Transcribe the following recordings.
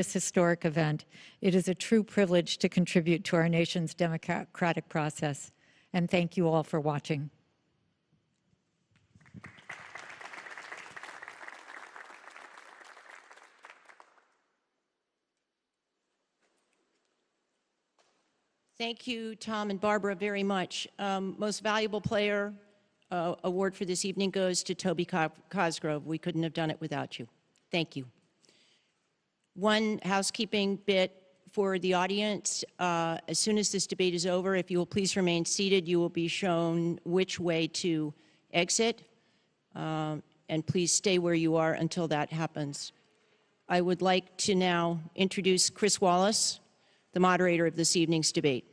this historic event. It is a true privilege to contribute to our nation's democratic process. And thank you all for watching. Thank you, Tom and Barbara, very much. Most Valuable Player award for this evening goes to Toby Cosgrove. We couldn't have done it without you. Thank you. One housekeeping bit for the audience. As soon as this debate is over, if you will please remain seated, you will be shown which way to exit. And please stay where you are until that happens. I would like to now introduce Chris Wallace, the moderator of this evening's debate.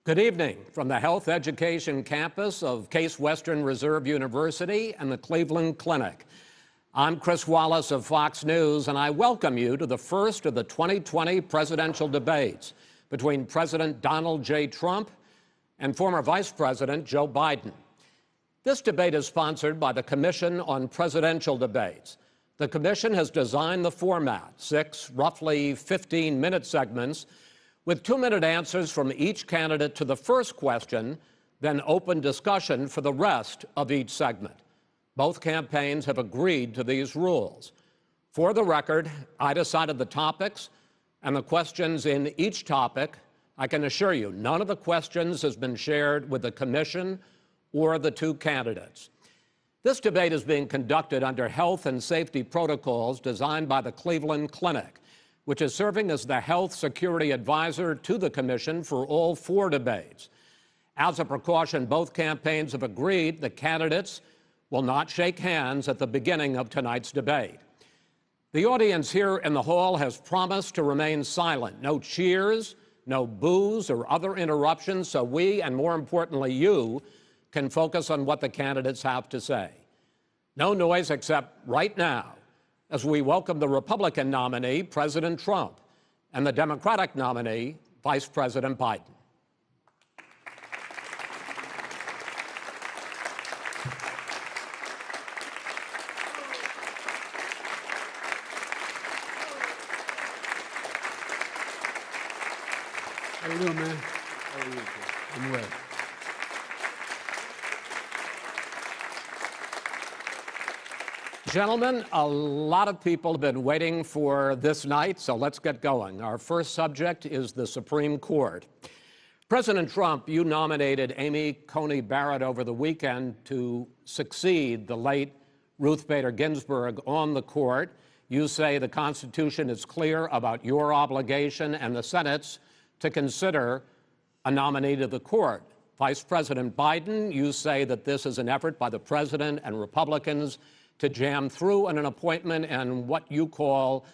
Good evening from the Health Education campus of Case Western Reserve University and the Cleveland Clinic. I'm Chris Wallace of Fox News, and I welcome you to the first of the 2020 presidential debates between President Donald J. Trump and former Vice President Joe Biden. This debate is sponsored by the Commission on Presidential Debates. The commission has designed the format, 6 roughly 15-minute segments with 2-minute answers from each candidate to the first question, then open discussion for the rest of each segment. Both campaigns have agreed to these rules. For the record, I decided the topics and the questions in each topic. I can assure you, none of the questions has been shared with the commission or the 2 candidates. This debate is being conducted under health and safety protocols designed by the Cleveland Clinic, which is serving as the health security advisor to the commission for all 4 debates. As a precaution, both campaigns have agreed the candidates will not shake hands at the beginning of tonight's debate. The audience here in the hall has promised to remain silent. No cheers, no boos or other interruptions, so we, and more importantly you, can focus on what the candidates have to say. No noise except right now, as we welcome the Republican nominee, President Trump, and the Democratic nominee, Vice President Biden. How you doing, man? How are you? I'm well. Gentlemen, a lot of people have been waiting for this night, so let's get going. Our first subject is the Supreme Court. President Trump, you nominated Amy Coney Barrett over the weekend to succeed the late Ruth Bader Ginsburg on the court. You say the Constitution is clear about your obligation and the Senate's to consider a nominee to the court. Vice President Biden, you say that this is an effort by the president and Republicans to jam through an appointment and what you call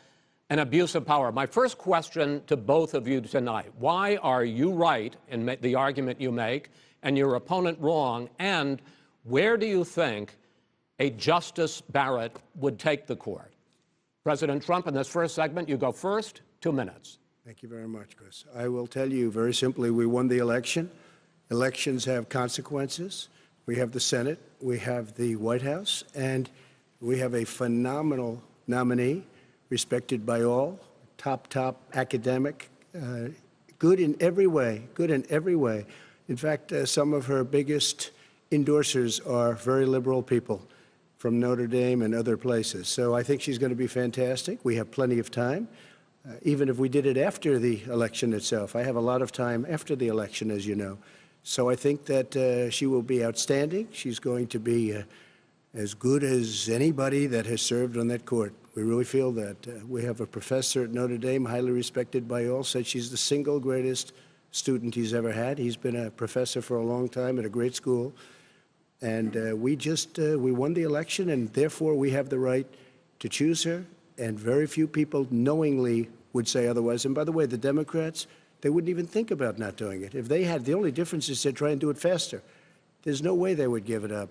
an abuse of power. My first question to both of you tonight, why are you right in the argument you make and your opponent wrong, and where do you think a Justice Barrett would take the court? President Trump, in this first segment, you go first, 2 minutes. Thank you very much, Chris. I will tell you very simply, we won the election. Elections have consequences. We have the Senate, we have the White House, and we have a phenomenal nominee, respected by all, top academic, good in every way, In fact, some of her biggest endorsers are very liberal people from Notre Dame and other places. So I think she's going to be fantastic. We have plenty of time, even if we did it after the election itself. I have a lot of time after the election, as you know. So I think that she will be outstanding. She's going to be as good as anybody that has served on that court. We really feel that. We have a professor at Notre Dame, highly respected by all, said she's the single greatest student he's ever had. He's been a professor for a long time at a great school. And we won the election, and therefore we have the right to choose her. And very few people knowingly would say otherwise. And by the way, the Democrats, they wouldn't even think about not doing it. If they had, the only difference is they'd try and do it faster. There's no way they would give it up.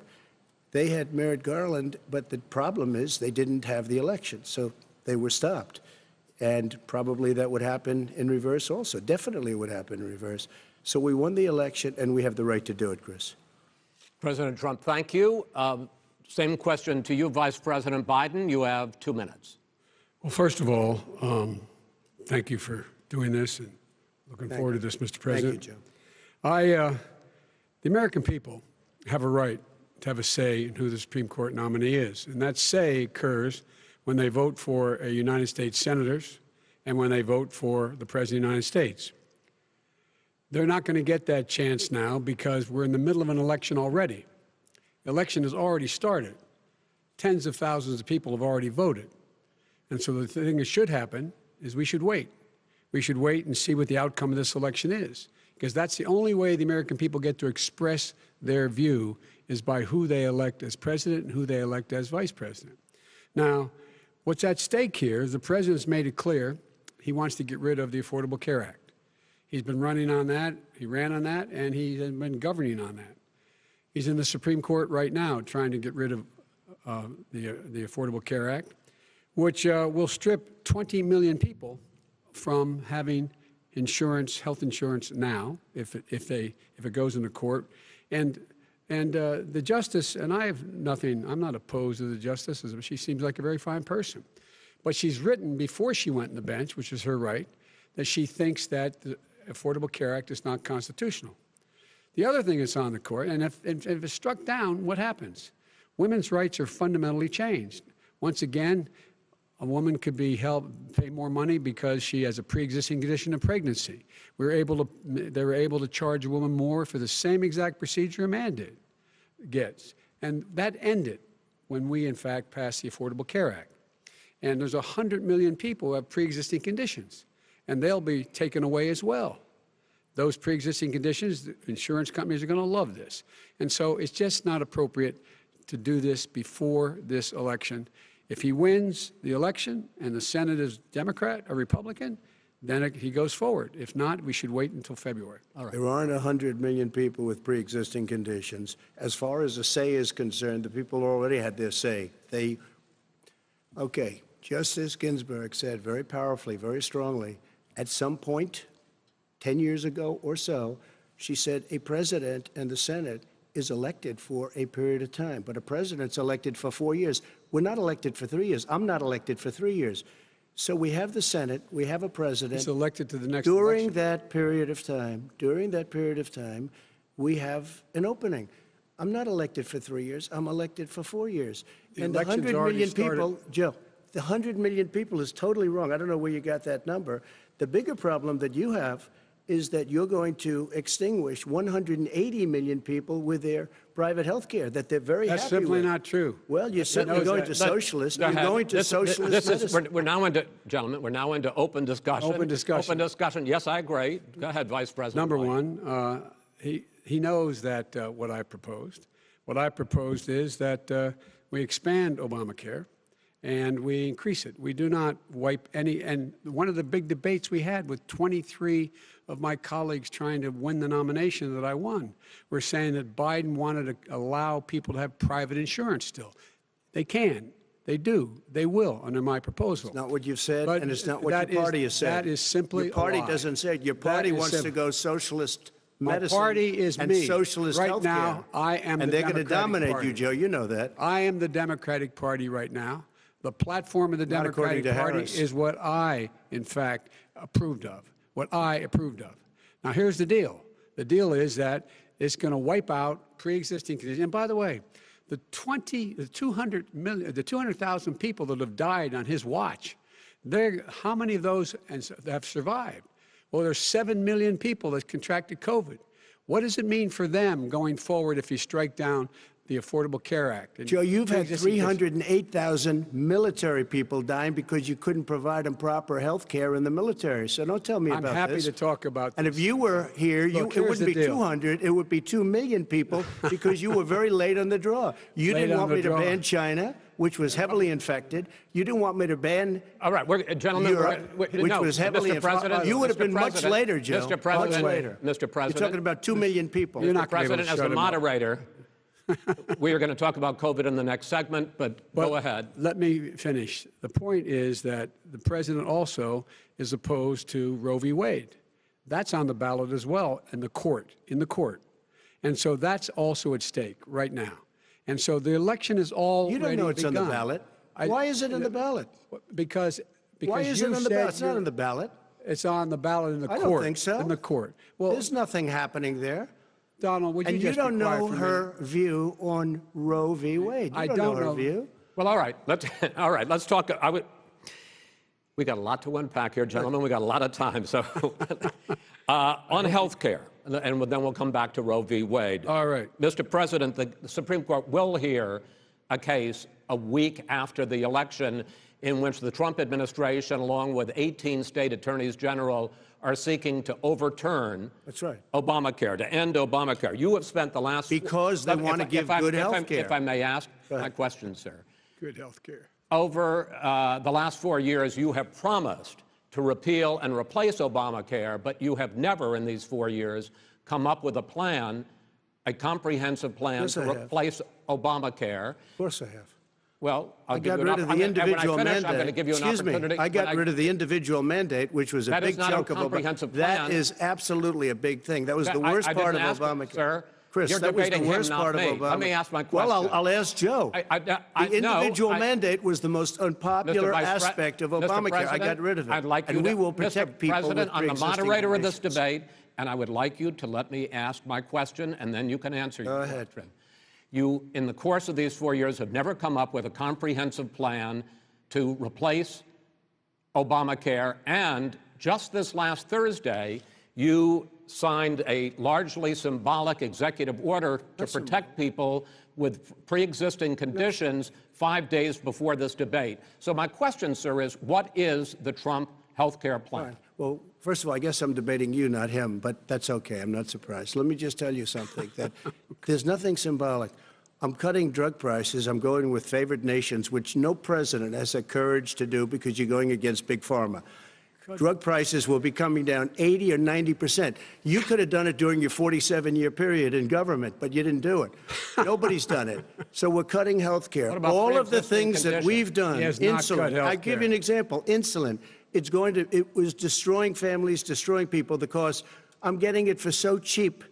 They had Merrick Garland, but the problem is they didn't have the election, so they were stopped. And probably that would happen in reverse also. Definitely would happen in reverse. So we won the election, and we have the right to do it, Chris. President Trump, thank you. Same question to you, Vice President Biden. You have 2 minutes. Well, first of all, thank you for doing this, and looking forward to this, Mr. President. Thank you, Joe. The American people have a right to have a say in who the Supreme Court nominee is, and that say occurs when they vote for United States senators and when they vote for the President of the United States. They're not going to get that chance now because we're in the middle of an election already. The election has already started. tens of thousands of people have already voted. And so the thing that should happen is we should wait. We should wait and see what the outcome of this election is, because that's the only way the American people get to express their view is by who they elect as president and who they elect as vice president. Now, what's at stake here is the president's made it clear he wants to get rid of the Affordable Care Act. He's been running on that, he ran on that, and he's been governing on that. He's in the Supreme Court right now trying to get rid of the Affordable Care Act, which will strip 20 million people from having insurance, health insurance now, if it goes into court. And the justice, and I'm not opposed to the justice, she seems like a very fine person. But she's written before she went on the bench, which is her right, that she thinks that the Affordable Care Act is not constitutional. The other thing that's on the court, and if it's struck down, what happens? Women's rights are fundamentally changed. Once again, a woman could be pay more money because she has a pre-existing condition of pregnancy. They were able to charge a woman more for the same exact procedure a man gets. And that ended when we, in fact, passed the Affordable Care Act. And there's 100 million people who have pre-existing conditions, and they'll be taken away as well. Those pre-existing conditions, the insurance companies are going to love this. And so it's just not appropriate to do this before this election. If he wins the election and the Senate is Democrat or Republican, then he goes forward. If not, we should wait until February. All right. There aren't 100 million people with pre-existing conditions. As far as a say is concerned, the people already had their say. Okay, Justice Ginsburg said very powerfully, very strongly, at some point, 10 years ago or so, she said a president and the Senate is elected for a period of time, but a president's elected for 4 years. We're not elected for 3 years. I'm not elected for 3 years. So we have the Senate, we have a president. He's elected to the next during election. that period of time, we have an opening. I'm not elected for 3 years. I'm elected for 4 years. And the 100 million people, Joe, the 100 million people is totally wrong. I don't know where you got that number. The bigger problem that you have is that you're going to extinguish 180 million people with their private health care that they're very happy with. That's simply not true. Well, you're certainly going to socialist. You're going to socialist medicine. We're now into, gentlemen, we're now into open discussion. Open discussion. Open discussion. Yes, I agree. Go ahead, Vice President. Number White. one, he knows that what I proposed. What I proposed is that we expand Obamacare and we increase it. We do not wipe any, and one of the big debates we had with 23 of my colleagues trying to win the nomination that I won were saying that Biden wanted to allow people to have private insurance still. They can. They do. They will under my proposal. It's not what you've said, But and it's not what your party has said. That is simply your party a lie. doesn't say it. Your party wants to go socialist medicine. My party is and me. socialist right healthcare. now, I am and the they're going to Democratic dominate Party. you, Joe. You know that. I am the Democratic Party right now. The platform of the Not according Democratic to Party Harris. is what I, in fact, approved of. What I approved of. Now, here's the deal. The deal is that it's going to wipe out pre-existing conditions. And by the way, the 200,000 people that have died on his watch, how many of those have survived? Well, there's 7 million people that contracted COVID. What does it mean for them going forward if you strike down the Affordable Care Act? And Joe, you've had pre-existing 308,000 military people dying because you couldn't provide them proper health care in the military. So don't tell me I'm about happy this. to talk about And this. if you were here, Look, it here's wouldn't the be deal. 200, it would be 2 million people because you were very late on the draw. You Late didn't on want the me to draw. ban China, which was heavily infected. You didn't want me to ban All right, gentlemen, Europe, which no, was heavily Mr. President, You would have Mr. been much President, later, Joe. Mr. President, much later. Mr. President, You're talking about 2 million people. You're Mr. not gonna be able President, to as shut the him up. moderator, we are going to talk about COVID in the next segment, but go ahead. Let me finish. The point is that the president also is opposed to Roe v. Wade. That's on the ballot as well in the court. And so that's also at stake right now. And so the election is already You don't know it's begun. on the ballot. Why is it on the ballot? Because Why is you it on the said ballot? It's not you're- on the ballot. It's on the ballot in the I court. don't think so. In the court. Well, There's nothing happening there. Donald, would you And you just be don't quiet know for a her minute? view on Roe v. Wade. You I don't don't know her know. view. Well, all right, let's talk. We got a lot to unpack here, gentlemen. We got a lot of time. So on health care, and then we'll come back to Roe v. Wade. All right. Mr. President, the Supreme Court will hear a case a week after the election in which the Trump administration, along with 18 state attorneys general, are seeking to overturn Obamacare, to end Obamacare. You have spent the last... Because they want to give good health care. If I may ask my question, sir. Good health care. Over the last 4 years, you have promised to repeal and replace Obamacare, but you have never in these 4 years come up with a plan, a comprehensive plan to replace Obamacare. Of course I have. Well, I got rid of the individual mandate. I'm going to give you an opportunity. I got rid of the individual mandate, which was a big chunk of Obamacare. That is absolutely a big thing. That was the worst part of Obamacare. Sir, Chris, that was the worst part of Obamacare. Let me ask my question. Well, I'll ask Joe. The individual mandate was the most unpopular aspect of Obamacare. I got rid of it. I'd like you and we will protect people with President, I'm the moderator of this conditions. debate, and I would like you to let me ask my question, and then you can answer your question. You, in the course of these 4 years, have never come up with a comprehensive plan to replace Obamacare, and just this last Thursday, you signed a largely symbolic executive order to protect people with pre-existing conditions 5 days before this debate. So my question, sir, is what is the Trump health care plan? Fine. Well, first of all, I guess I'm debating you, not him, but that's okay. I'm not surprised. Let me just tell you something, that there's nothing symbolic. I'm cutting drug prices. I'm going with favored nations, which no president has the courage to do because you're going against Big Pharma. Drug prices will be coming down 80 or 90%. You could have done it during your 47-year period in government, but you didn't do it. Nobody's done it. So we're cutting health care. All of the things that we've done, insulin, I give you an example, insulin, it was destroying families, destroying people. The cost, I'm getting it for so cheap.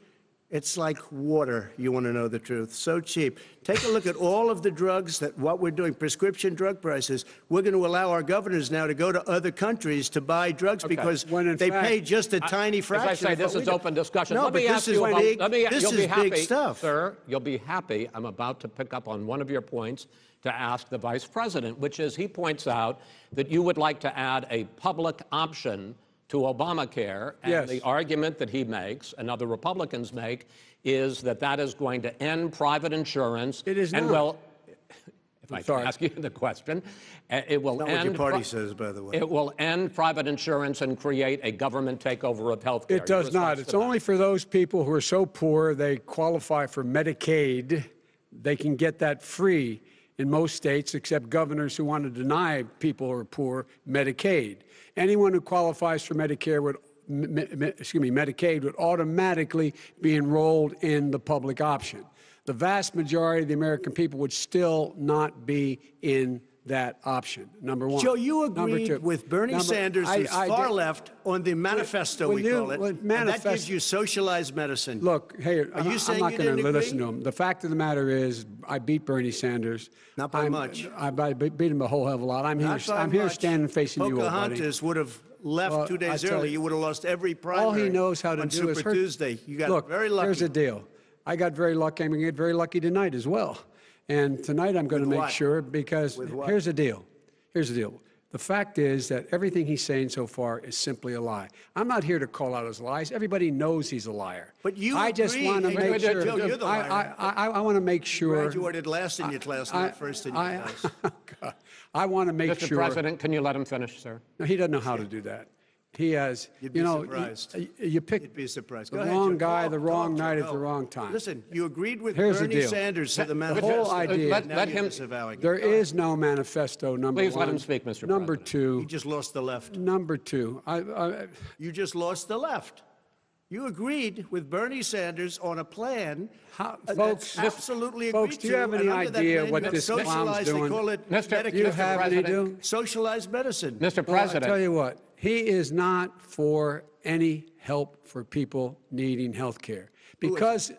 It's like water, you want to know the truth, so cheap. Take a look at all of the drugs that what we're doing, prescription drug prices. We're going to allow our governors now to go to other countries to buy drugs because they pay just a tiny fraction. As I say, this is open discussion. No, let me but ask this you is about, big, this is big stuff. Sir, you'll be happy. I'm about to pick up on one of your points to ask the Vice President, which is he points out that you would like to add a public option to Obamacare, and the argument that he makes and other Republicans make is that that is going to end private insurance. It is and not. Well, if I can ask you the question, it will not end. What your party says, by the way. It will end private insurance and create a government takeover of health care. It does not. It's only for those people who are so poor they qualify for Medicaid. They can get that free in most states, except governors who want to deny people who are poor Medicaid. Anyone who qualifies for Medicare would, Medicaid would automatically be enrolled in the public option. The vast majority of the American people would still not be in that option, number one. Joe, you agreed with Bernie Sanders, who's far left, on the manifesto, we call it, and that gives you socialized medicine. Look, hey, Are you saying I'm not you going to didn't listen agree? to him. The fact of the matter is, I beat Bernie Sanders. Not by much. I beat him a whole hell of a lot. I'm here standing facing you, old buddy. Pocahontas would have left 2 days early. You would have lost every primary. All he knows how to on do is Super hurt. Tuesday. You got Look, very lucky. here's the deal. I got very lucky. I'm going to get very lucky tonight as well. And tonight I'm going to make sure, because here's the deal. Here's the deal. The fact is that everything he's saying so far is simply a lie. I'm not here to call out his lies. Everybody knows he's a liar. But you I just agree. want to make sure. Joe, you're the liar. I want to make sure. You graduated last in your class, not first in your class. I want to make Mr. sure. President, can you let him finish, sir? No, he doesn't know how to do that. He has, You'd be surprised. You picked You'd be surprised. the Go ahead, wrong Joe. guy, the Talk, wrong Joe, night at go. the wrong time. Listen, you agreed with Here's the Bernie deal. Sanders to the The manifesto. whole idea. Let him. There is no manifesto, number one. Please let him speak, Mr. Number President. two. You just lost the left. Number two. You just lost the left. You agreed with Bernie Sanders on a plan Folks, that's absolutely agreed folks, do you have any and under that idea plan, what you have this clown's socialized, doing? They call it Mr. You Mr. have any President, do? socialized medicine. Mr. Well, President. I tell you what, he is not for any help for people needing health care. Because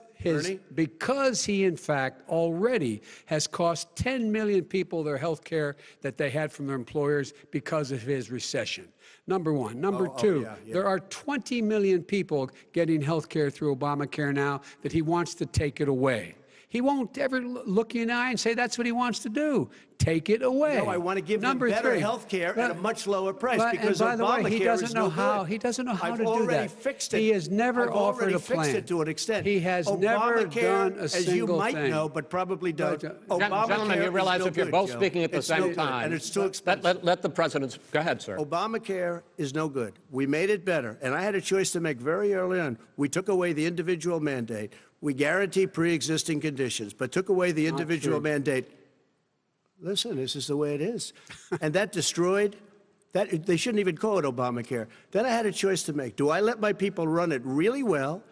he, in fact, already has cost 10 million people their health care that they had from their employers because of his recession. Number one. Number two, there are 20 million people getting health care through Obamacare now that he wants to take it away. He won't ever look you in the eye and say that's what he wants to do. Take it away. No, I want to give them better health care at a much lower price because and by the way, Obamacare he doesn't is know no how. good. He doesn't know how I've to do that. already fixed it. He has never I've offered already a plan. fixed it to an extent. He has never done a as you single might thing. know, but probably don't. Gentlemen, you realize is no if you're good, both Joe. speaking at the It's same no good, time, and it's too expensive. let the president go ahead, sir. Obamacare is no good. We made it better, and I had a choice to make very early on. We took away the individual mandate. We guarantee pre-existing conditions, but took away the individual mandate. Listen, this is the way it is. And that destroyed, that they shouldn't even call it Obamacare. Then I had a choice to make. Do I let my people run it really well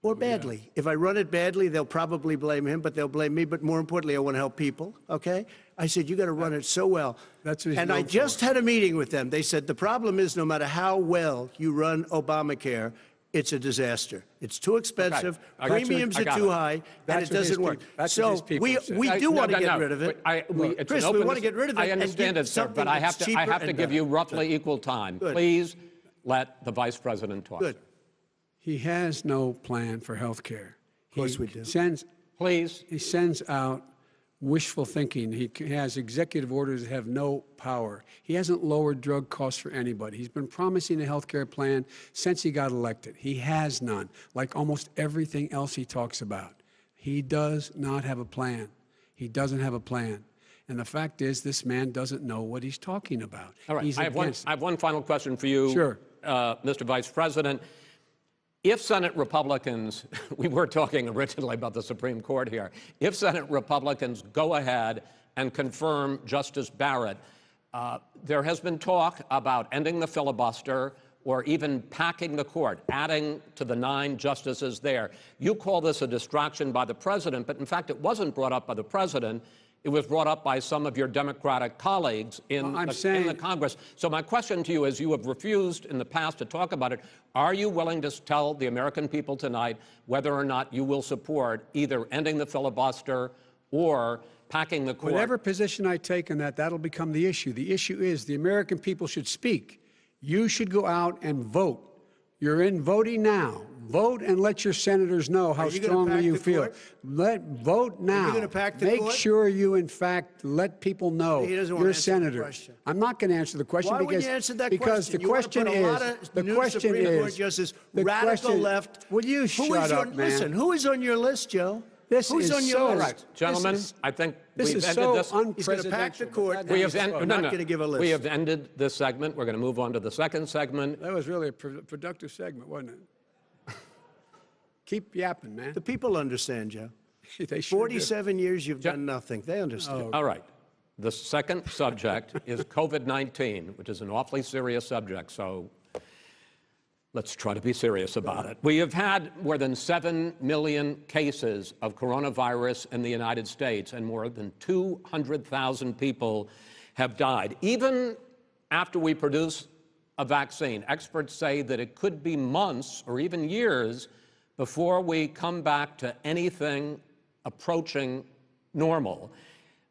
or badly? Yeah. If I run it badly, they'll probably blame him, but they'll blame me. But more importantly, I want to help people, okay? I said, you got to run it so well. That's what he's and I known just for. had a meeting with them. They said, the problem is no matter how well you run Obamacare, it's a disaster. It's too expensive. Okay. Premiums are too high, and it doesn't work. So we do want to get rid of it. Chris, we want to get rid of it. I understand it, sir, but I have to give you roughly equal time. Good. Please let the vice president talk. Good. He has no plan for health care. Of course we do. Please. He sends out wishful thinking. He has executive orders that have no power. He hasn't lowered drug costs for anybody. He's been promising a health care plan since he got elected. He has none, like almost everything else he talks about. He does not have a plan. He doesn't have a plan. And the fact is, this man doesn't know what he's talking about. All right. I have one final question for you, sure. Mr. Vice President. If Senate Republicans, we were talking originally about the Supreme Court here, if Senate Republicans go ahead and confirm Justice Barrett, there has been talk about ending the filibuster or even packing the court, adding to the 9 justices there. You call this a distraction by the president, but in fact it wasn't brought up by the president. It was brought up by some of your Democratic colleagues in the Congress. So my question to you is, you have refused in the past to talk about it. Are you willing to tell the American people tonight whether or not you will support either ending the filibuster or packing the court? Whatever position I take on that, that'll become the issue. The issue is the American people should speak. You should go out and vote. You're in voting now. Vote and let your senators know how strongly you feel. Vote now. Are you going to pack the Make court? sure you, in fact, let people know you're a senator. Question. I'm not going to answer the question Why because, you answer that because question? the question is radical left. Will you shut up, man? Listen, who is on your list, Joe? Who's on your list? All right, gentlemen, I think this we've is ended so this. He's going to pack the court. We have not going to give a list. We have ended this segment. We're going to move on to the second segment. That was really a productive segment, wasn't it? Keep yapping, man. The people understand, Joe. They sure 47 years you've done nothing. They understand. All right. The second subject is COVID-19, which is an awfully serious subject, so let's try to be serious about it. We have had more than 7 million cases of coronavirus in the United States, and more than 200,000 people have died. Even after we produce a vaccine, experts say that it could be months or even years before we come back to anything approaching normal.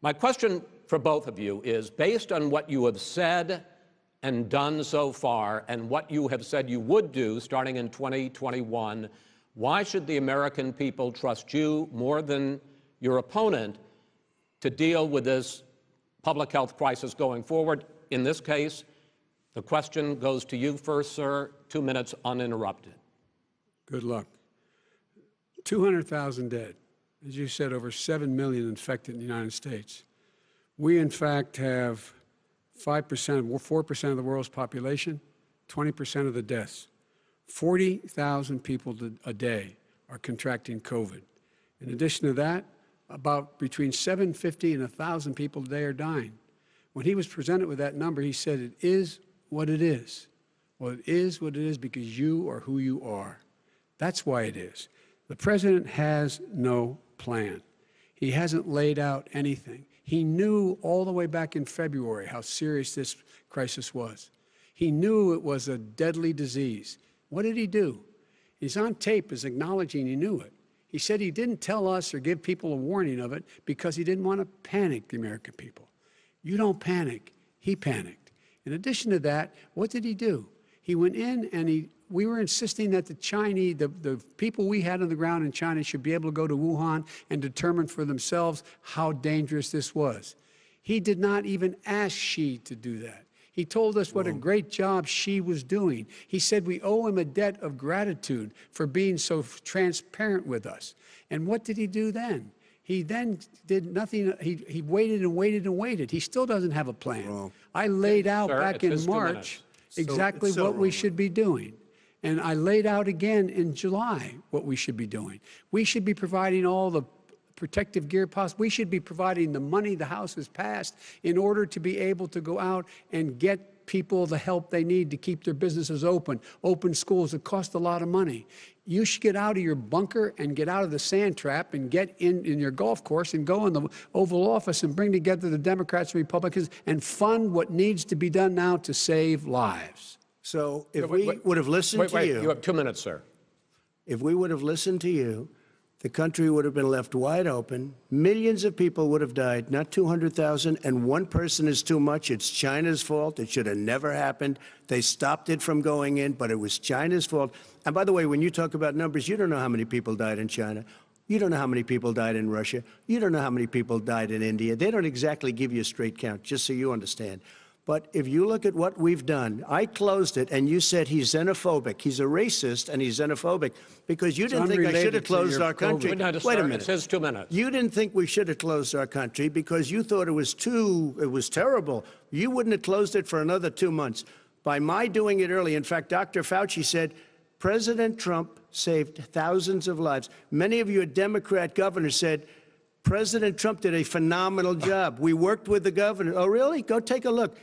My question for both of you is, based on what you have said and done so far and what you have said you would do starting in 2021, why should the American people trust you more than your opponent to deal with this public health crisis going forward? In this case, the question goes to you first, sir. 2 minutes uninterrupted. Good luck. 200,000 dead. As you said, over 7 million infected in the United States. We, in fact, have 4% of the world's population, 20% of the deaths. 40,000 people a day are contracting COVID. In addition to that, about between 750 and 1,000 people a day are dying. When he was presented with that number, he said, it is what it is. Well, it is what it is because you are who you are. That's why it is. The president has no plan. He hasn't laid out anything. He knew all the way back in February how serious this crisis was. He knew it was a deadly disease. What did he do? He's on tape as acknowledging he knew it. He said he didn't tell us or give people a warning of it because he didn't want to panic the American people. You don't panic. He panicked. In addition to that, what did he do? He went in and he we were insisting that the Chinese, the people we had on the ground in China should be able to go to Wuhan and determine for themselves how dangerous this was. He did not even ask Xi to do that. He told us what a great job Xi was doing. He said we owe him a debt of gratitude for being so transparent with us. And what did he do then? He then did nothing. He waited and waited and waited. He still doesn't have a plan. I laid out back in March exactly what we should be doing. And I laid out again in July what we should be doing. We should be providing all the protective gear possible. We should be providing the money the House has passed in order to be able to go out and get people the help they need to keep their businesses open schools that cost a lot of money. You should get out of your bunker and get out of the sand trap and get in your golf course and go in the Oval Office and bring together the Democrats and Republicans and fund what needs to be done now to save lives. So if we would have listened to you... You have 2 minutes, sir. If we would have listened to you, the country would have been left wide open. Millions of people would have died, not 200,000, and one person is too much. It's China's fault. It should have never happened. They stopped it from going in, but it was China's fault. And by the way, when you talk about numbers, you don't know how many people died in China. You don't know how many people died in Russia. You don't know how many people died in India. They don't exactly give you a straight count, just so you understand. But if you look at what we've done, I closed it, and you said he's xenophobic. He's a racist, and he's xenophobic because you didn't think I should have closed our country. Wait a minute. It says 2 minutes. You didn't think we should have closed our country because you thought it was terrible. You wouldn't have closed it for another 2 months. By my doing it early, in fact, Dr. Fauci said, President Trump saved thousands of lives. Many of your Democrat governors said, President Trump did a phenomenal job. We worked with the governor. Oh, really? Go take a look.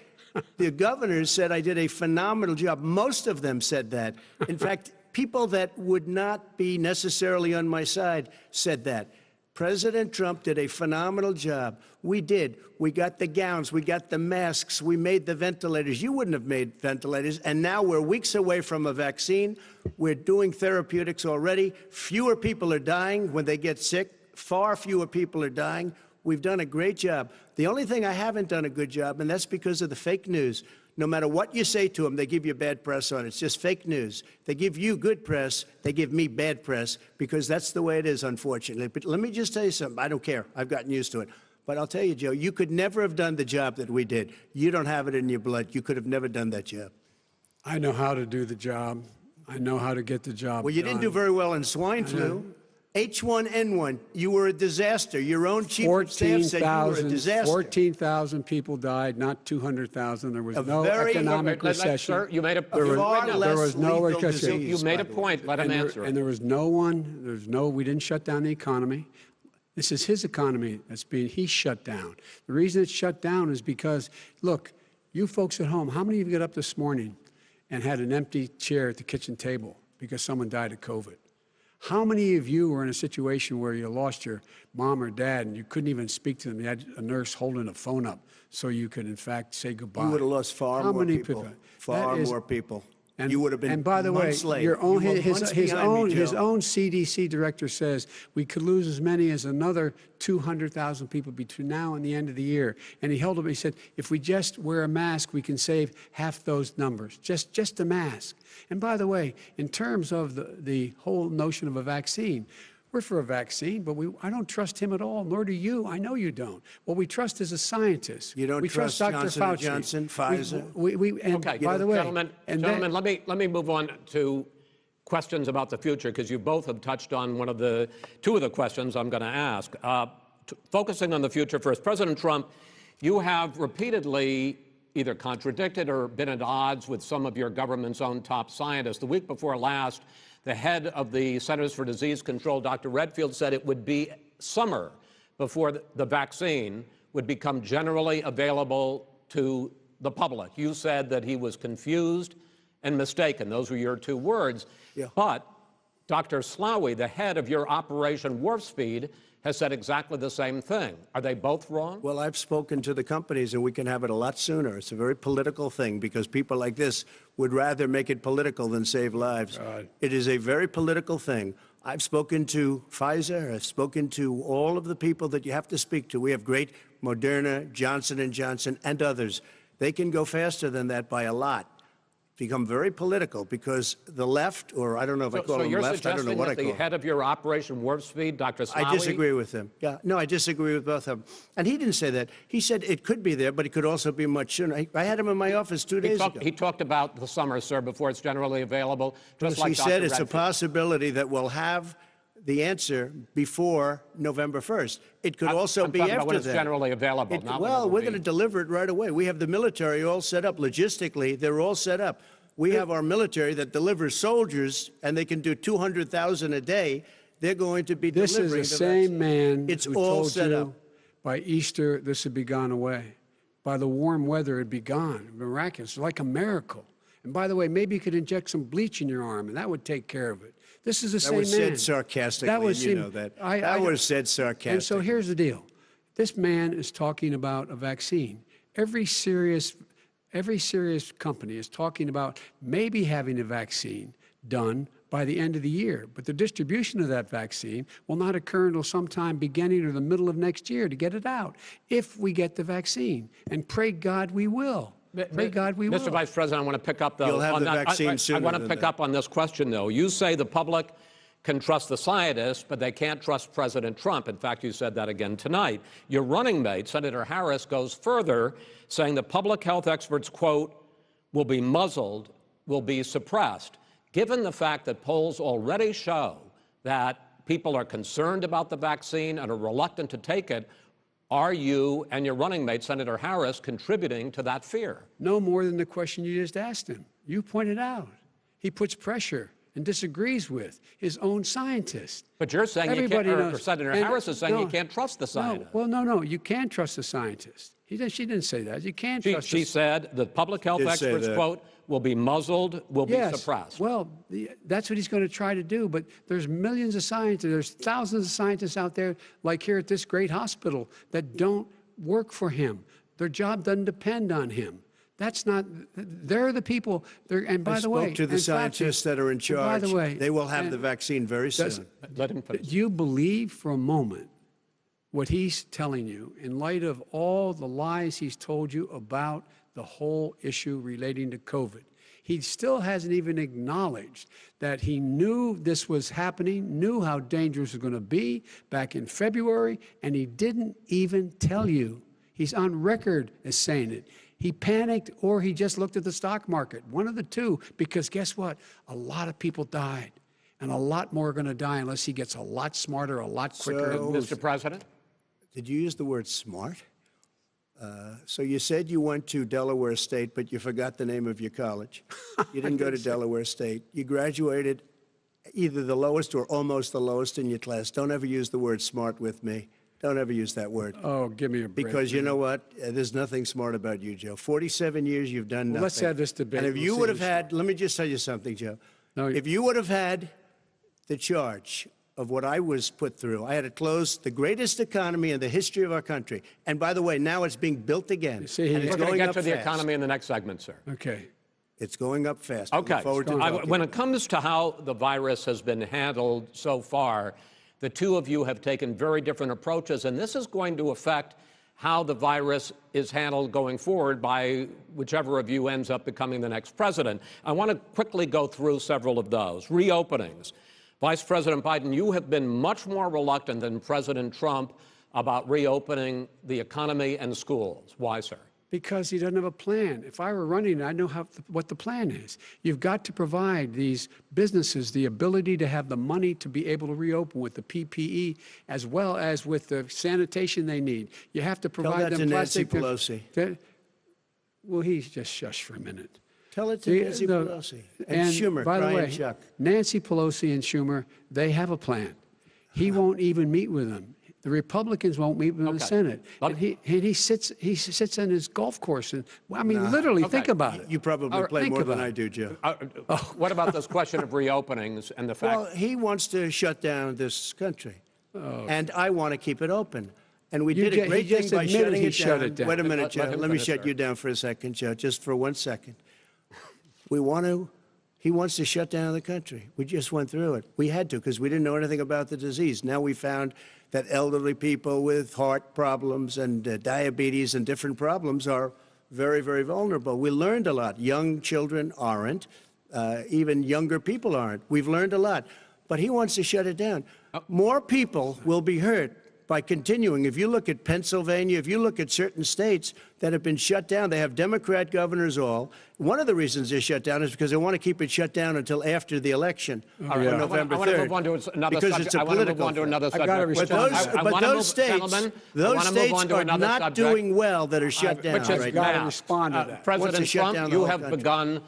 The governors said I did a phenomenal job. Most of them said that. In fact, people that would not be necessarily on my side said that. President Trump did a phenomenal job. We did. We got the gowns. We got the masks. We made the ventilators. You wouldn't have made ventilators. And now we're weeks away from a vaccine. We're doing therapeutics already. Fewer people are dying when they get sick. Far fewer people are dying. We've done a great job. The only thing I haven't done a good job, and that's because of the fake news. No matter what you say to them, they give you bad press on it. It's just fake news. They give you good press. They give me bad press because that's the way it is, unfortunately. But let me just tell you something. I don't care. I've gotten used to it. But I'll tell you, Joe, you could never have done the job that we did. You don't have it in your blood. You could have never done that job. I know how to do the job. I know how to get the job Well, you didn't do very well in swine flu. H1N1, you were a disaster. Your own chief of staff said you were a disaster. 14,000 people died, not 200,000. There was no economic recession. Sir, you made a there was no recession. You made a point. Let him answer. And there was no one. We didn't shut down the economy. This is his economy he shut down. The reason it's shut down is because, look, you folks at home, how many of you got up this morning and had an empty chair at the kitchen table because someone died of COVID? How many of you were in a situation where you lost your mom or dad and you couldn't even speak to them? You had a nurse holding a phone up so you could, in fact, say goodbye. You would have lost far more people. Far more people. And you would have been. And by the way, your own his own CDC director says we could lose as many as another 200,000 people between now and the end of the year. And he held up. He said, if we just wear a mask, we can save half those numbers. Just a mask. And by the way, in terms of the whole notion of a vaccine. We're for a vaccine, but I don't trust him at all, nor do you. I know you don't. What we trust is a scientist. You don't trust Dr. Johnson Fauci. Johnson, Pfizer? Okay, by the way, gentlemen, let me move on to questions about the future, because you both have touched on two of the questions I'm going to ask. Focusing on the future first, President Trump, you have repeatedly either contradicted or been at odds with some of your government's own top scientists. The week before last, the head of the Centers for Disease Control, Dr. Redfield, said it would be summer before the vaccine would become generally available to the public. You said that he was confused and mistaken. Those were your two words. Yeah. But Dr. Slaoui, the head of your Operation Warp Speed, has said exactly the same thing. Are they both wrong? Well, I've spoken to the companies, and we can have it a lot sooner. It's a very political thing because people like this would rather make it political than save lives. It is a very political thing. I've spoken to Pfizer. I've spoken to all of the people that you have to speak to. We have great Moderna, Johnson & Johnson, and others. They can go faster than that by a lot. become very political because the left, or I don't know if I call So them you're left, I don't know suggesting what I that call the them. head of your Operation Warp Speed, Dr. Slawi? I disagree with him. Yeah, no, I disagree with both of them. And he didn't say that. He said it could be there, but it could also be much sooner. I had him in my office 2 days ago. He talked about the summer, sir, before it's generally available. Just like He Dr. said it's a Redfield. possibility that we'll have the answer before November 1st. It could also I'm be talking after about when it's that. generally available, not when it Well, will we're be. going to deliver it right away. We have the military all set up. Logistically, they're all set up. We have our military that delivers soldiers, and they can do 200,000 a day. They're going to be This delivering is the the same vaccine. man It's who all told set you up. by Easter this would be gone away. By the warm weather, it'd be gone. Miraculous, like a miracle. And by the way, maybe you could inject some bleach in your arm, and that would take care of it. This is the same That man. was said sarcastically, and you know that. That was said sarcastically. And so here's the deal. This man is talking about a vaccine. Every serious company is talking about maybe having a vaccine done by the end of the year. But the distribution of that vaccine will not occur until sometime beginning or the middle of next year to get it out, if we get the vaccine. And pray God we will. Pray God we will. Mr. Vice President, I want to pick up, though. You'll have on the that. vaccine I sooner want to than pick that. up on this question, though. You say the public can trust the scientists, but they can't trust President Trump. In fact, you said that again tonight. Your running mate, Senator Harris, goes further, saying the public health experts, quote, will be muzzled, will be suppressed. Given the fact that polls already show that people are concerned about the vaccine and are reluctant to take it, are you and your running mate, Senator Harris, contributing to that fear? No more than the question you just asked him. You pointed out. He puts pressure and disagrees with his own scientists. But you're saying Everybody you can't, knows. or Senator And Harris is saying no, you can't trust the scientists. No, you can trust the scientists. She didn't say that. You can't trust She said the public health did say experts, that. quote, will be muzzled, will be Yes. suppressed. Well, that's what he's going to try to do. But there's millions of scientists, there's thousands of scientists out there, like here at this great hospital, that don't work for him. Their job doesn't depend on him. That's not, they're the people, and by I the way. spoke to the and Fauci, scientists that are in charge. By the way. They will have the vaccine very soon. Let him finish. Do you believe for a moment what he's telling you in light of all the lies he's told you about the whole issue relating to COVID? He still hasn't even acknowledged that he knew this was happening, knew how dangerous it was going to be back in February, and he didn't even tell you. He's on record as saying it. He panicked or he just looked at the stock market, one of the two, because guess what? A lot of people died, and a lot more are going to die unless he gets a lot smarter, a lot quicker. So- Mr. President? Did you use the word smart? So you said you went to Delaware State, but you forgot the name of your college. You didn't go to Delaware State. You graduated either the lowest or almost the lowest in your class. Don't ever use the word smart with me. Don't ever use that word. Oh, give me a break. Because you know what? There's nothing smart about you, Joe. 47 years, you've done nothing. Let's have this debate. And if We'll you see would have who's had, let me just tell you something, Joe. No, If you would have had the charge of what I was put through, I had to close the greatest economy in the history of our country. And by the way, now it's being built again. see, and We're it's going to going get up to the fast. economy in the next segment, sir. Okay. It's going up fast. I Okay. look forward to I- talking when about it comes to how the virus has been handled so far, the two of you have taken very different approaches, and this is going to affect how the virus is handled going forward by whichever of you ends up becoming the next president. I want to quickly go through several of those. Reopenings. Vice President Biden, you have been much more reluctant than President Trump about reopening the economy and schools. Why, sir? Because he doesn't have a plan. If I were running, I know what the plan is. You've got to provide these businesses the ability to have the money to be able to reopen with the PPE as well as with the sanitation they need. You have to provide that them to Nancy plastic. Pelosi. Well, he's just shush for a minute. Tell it to Nancy Pelosi. And Schumer, by the Brian way, Chuck. Nancy Pelosi and Schumer, they have a plan. He won't even meet with them. The Republicans won't meet with him in the Okay. Senate. But- And he sits on his golf course. And, I mean, literally, think about it. You probably play think more than about I it. do, Joe. What about this question of reopenings and the fact Well, he wants to shut down this country. And I want to keep it open. And we You did ju- a he great thing just by admitted shutting he it shut down. it down. Wait a minute, Let Joe. him Let me finish, shut sir. you down for a second, Joe, just for 1 second. He wants to shut down the country. We just went through it. We had to because we didn't know anything about the disease. Now we found that elderly people with heart problems and diabetes and different problems are very, very vulnerable. We learned a lot. Young children aren't. Even younger people aren't. We've learned a lot. But he wants to shut it down. More people will be hurt by continuing. If you look at Pennsylvania, if you look at certain states that have been shut down, they have Democrat governors all. One of the reasons they're shut down is because they want to keep it shut down until after the election on November 3rd. I want to move on to another because subject. it's a I want to move political on to another I've got to subject. respond. But those states are not doing well that are shut down Which is right got now. to respond to that. President shut Trump, down the you whole have country. begun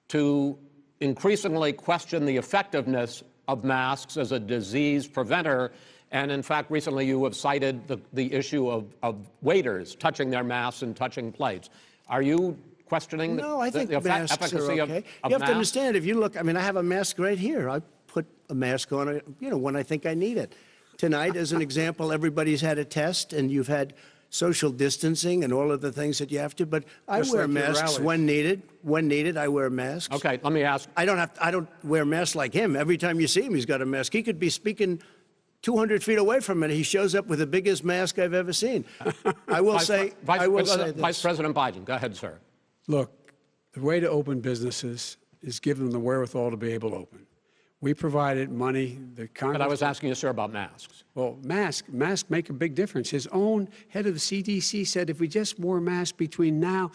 to increasingly question the effectiveness of masks as a disease preventer. And in fact, recently you have cited the issue of waiters touching their masks and touching plates. Are you questioning No, I think the masks efficacy are okay. of You have masks? to understand, if you look, I mean, I have a mask right here. I put a mask on, when I think I need it. Tonight, as an example, everybody's had a test, and you've had social distancing and all of the things that you have to. But I Just wear like your masks rallies. when needed. When needed, I wear masks. Okay, let me ask. I don't wear masks like him. Every time you see him, he's got a mask. He could be speaking 200 feet away from it. He shows up with the biggest mask I've ever seen. I will say this. Vice President Biden, go ahead, sir. Look, the way to open businesses is give them the wherewithal to be able to open. We provided money. The Congress. But I was asking you, sir, about masks. Well, masks make a big difference. His own head of the CDC said if we just wore masks between now,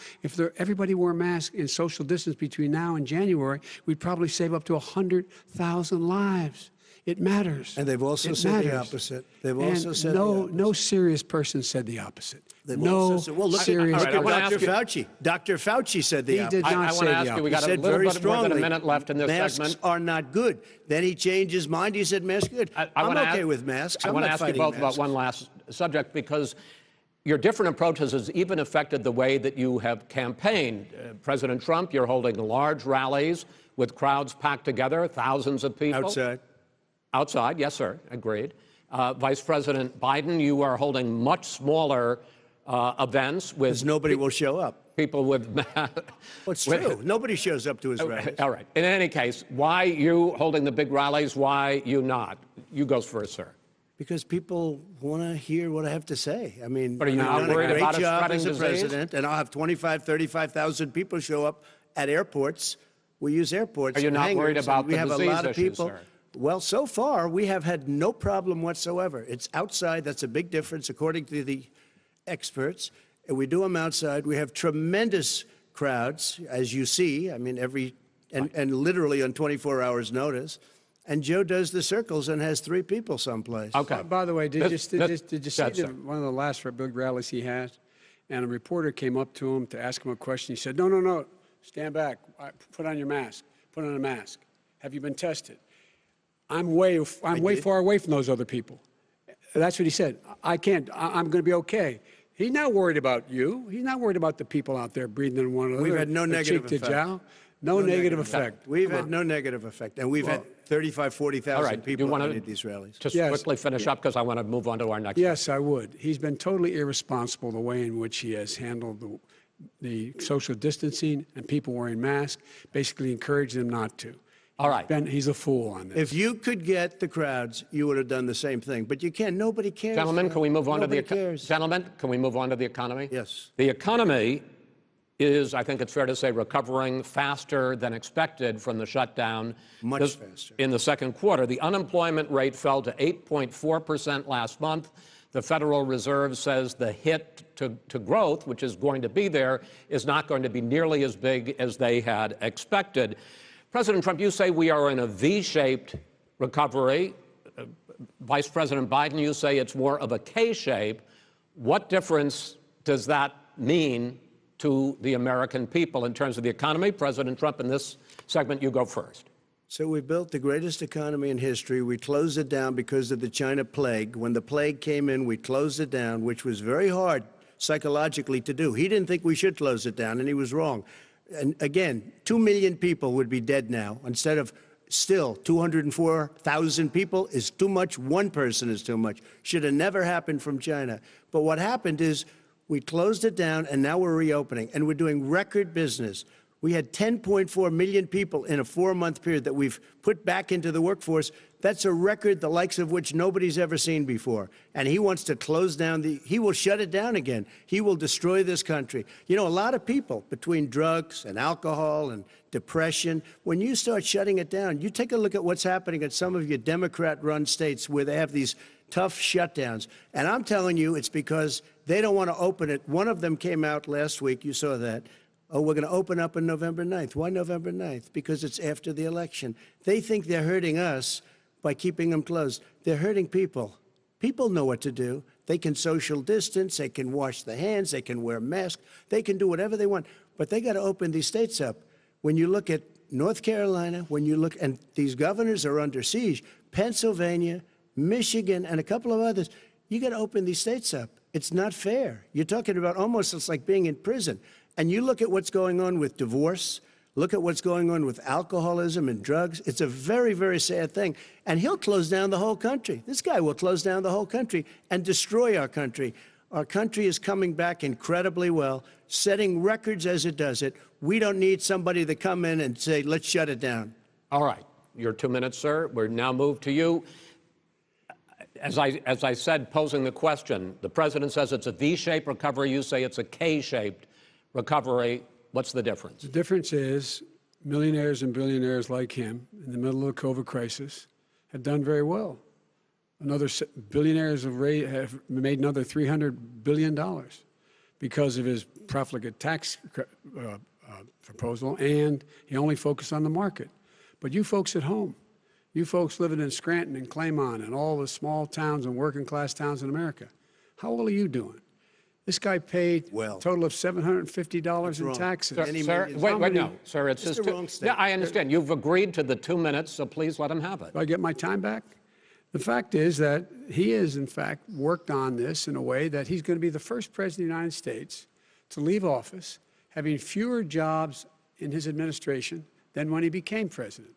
everybody wore masks in social distance between now and January, we'd probably save up to 100,000 lives. It matters. And they've also said the opposite. They've also said no serious person said the opposite. They've No also said, well, look serious at I wanna Dr. ask you- Fauci. Dr. Fauci said the He opposite. did not I want say to the ask you, we opposite. got He a said little very bit more than strongly, a minute left in this masks segment. are not good. Then he changed his mind. He said masks are good. I'm wanna okay ask- with masks. I I'm want to not ask you fighting both about masks. one last subject, because your different approaches has even affected the way that you have campaigned. President Trump, you're holding large rallies with crowds packed together, thousands of people. Outside. Outside, yes, sir, agreed. Vice President Biden, you are holding much smaller events with Because nobody will show up. people with. Well, it's true. Nobody shows up to his rallies. All right. In any case, why you holding the big rallies? Why you not? You go first, sir. Because people want to hear what I have to say. I mean, But are you I've not done a worried great about it job spreading as a disease? president, and I'll have 35,000 people show up at airports. We use airports. Are you not worried hangars, about and we the have a disease lot of issues, people. sir? Well, so far we have had no problem whatsoever. It's outside. That's a big difference, according to the experts. And we do them outside. We have tremendous crowds, as you see. I mean, and literally on 24 hours' notice. And Joe does the circles and has 3 people someplace. Okay. By the way, did you see Sir. one of the last big rallies he had? And a reporter came up to him to ask him a question. He said, no, stand back. Put on your mask. Put on a mask. Have you been tested? I'm way far away from those other people. That's what he said. I can't. I'm going to be okay. He's not worried about you. He's not worried about the people out there breathing in one another. We've had no negative cheek to effect. jowl. No negative effect. We've had no negative effect. And we've had 35,000, 40,000 All right. people wanna at these rallies. Just Yes. quickly finish up, because I want to move on to our next. Yes, I would. He's been totally irresponsible the way in which he has handled the social distancing and people wearing masks, basically encouraged them not to. All right. He's a fool on this. If you could get the crowds, you would have done the same thing. But you can't. Nobody cares. Gentlemen, can we move on to the Nobody cares. Gentlemen, can we move on to the economy? Yes. The economy is, I think it's fair to say, recovering faster than expected from the shutdown. Much faster. In the second quarter, the unemployment rate fell to 8.4% last month. The Federal Reserve says the hit to growth, which is going to be there, is not going to be nearly as big as they had expected. President Trump, you say we are in a V-shaped recovery. Vice President Biden, you say it's more of a K-shape. What difference does that mean to the American people in terms of the economy? President Trump, in this segment, you go first. So we built the greatest economy in history. We closed it down because of the China plague. When the plague came in, we closed it down, which was very hard psychologically to do. He didn't think we should close it down, and he was wrong. And again, 2 million people would be dead now. Instead of still 204,000 people is too much. One person is too much. Should have never happened from China. But what happened is we closed it down, and now we're reopening, and we're doing record business. We had 10.4 million people in a 4-month period that we've put back into the workforce. That's a record the likes of which nobody's ever seen before. And he wants to close down he will shut it down again. He will destroy this country. You know, a lot of people, between drugs and alcohol and depression, when you start shutting it down, you take a look at what's happening in some of your Democrat-run states where they have these tough shutdowns. And I'm telling you, it's because they don't want to open it. One of them came out last week, you saw that. Oh, we're going to open up on November 9th. Why November 9th? Because it's after the election. They think they're hurting us by keeping them closed. They're hurting people. People know what to do. They can social distance, they can wash their hands, they can wear masks, they can do whatever they want. But they got to open these states up. When you look at North Carolina, when you look, and these governors are under siege, Pennsylvania, Michigan, and a couple of others, you got to open these states up. It's not fair. You're talking about almost, it's like being in prison. And you look at what's going on with divorce, look at what's going on with alcoholism and drugs. It's a very, very sad thing. And he'll close down the whole country. This guy will close down the whole country and destroy our country. Our country is coming back incredibly well, setting records as it does it. We don't need somebody to come in and say, let's shut it down. All right. Your 2 minutes, sir. We're now moved to you. As I said, posing the question, the president says it's a V-shaped recovery. You say it's a K-shaped recovery. What's the difference? The difference is millionaires and billionaires like him in the middle of the COVID crisis have done very well. Billionaires have made another $300 billion because of his profligate tax proposal, and he only focused on the market. But you folks at home, you folks living in Scranton and Claymont and all the small towns and working class towns in America, how well are you doing? This guy paid a total of $750 in taxes. Sir, wait, no, sir, it's just wrong yeah, I understand. You've agreed to the 2 minutes, so please let him have it. Do I get my time back? The fact is that he has, in fact, worked on this in a way that he's going to be the first president of the United States to leave office having fewer jobs in his administration than when he became president.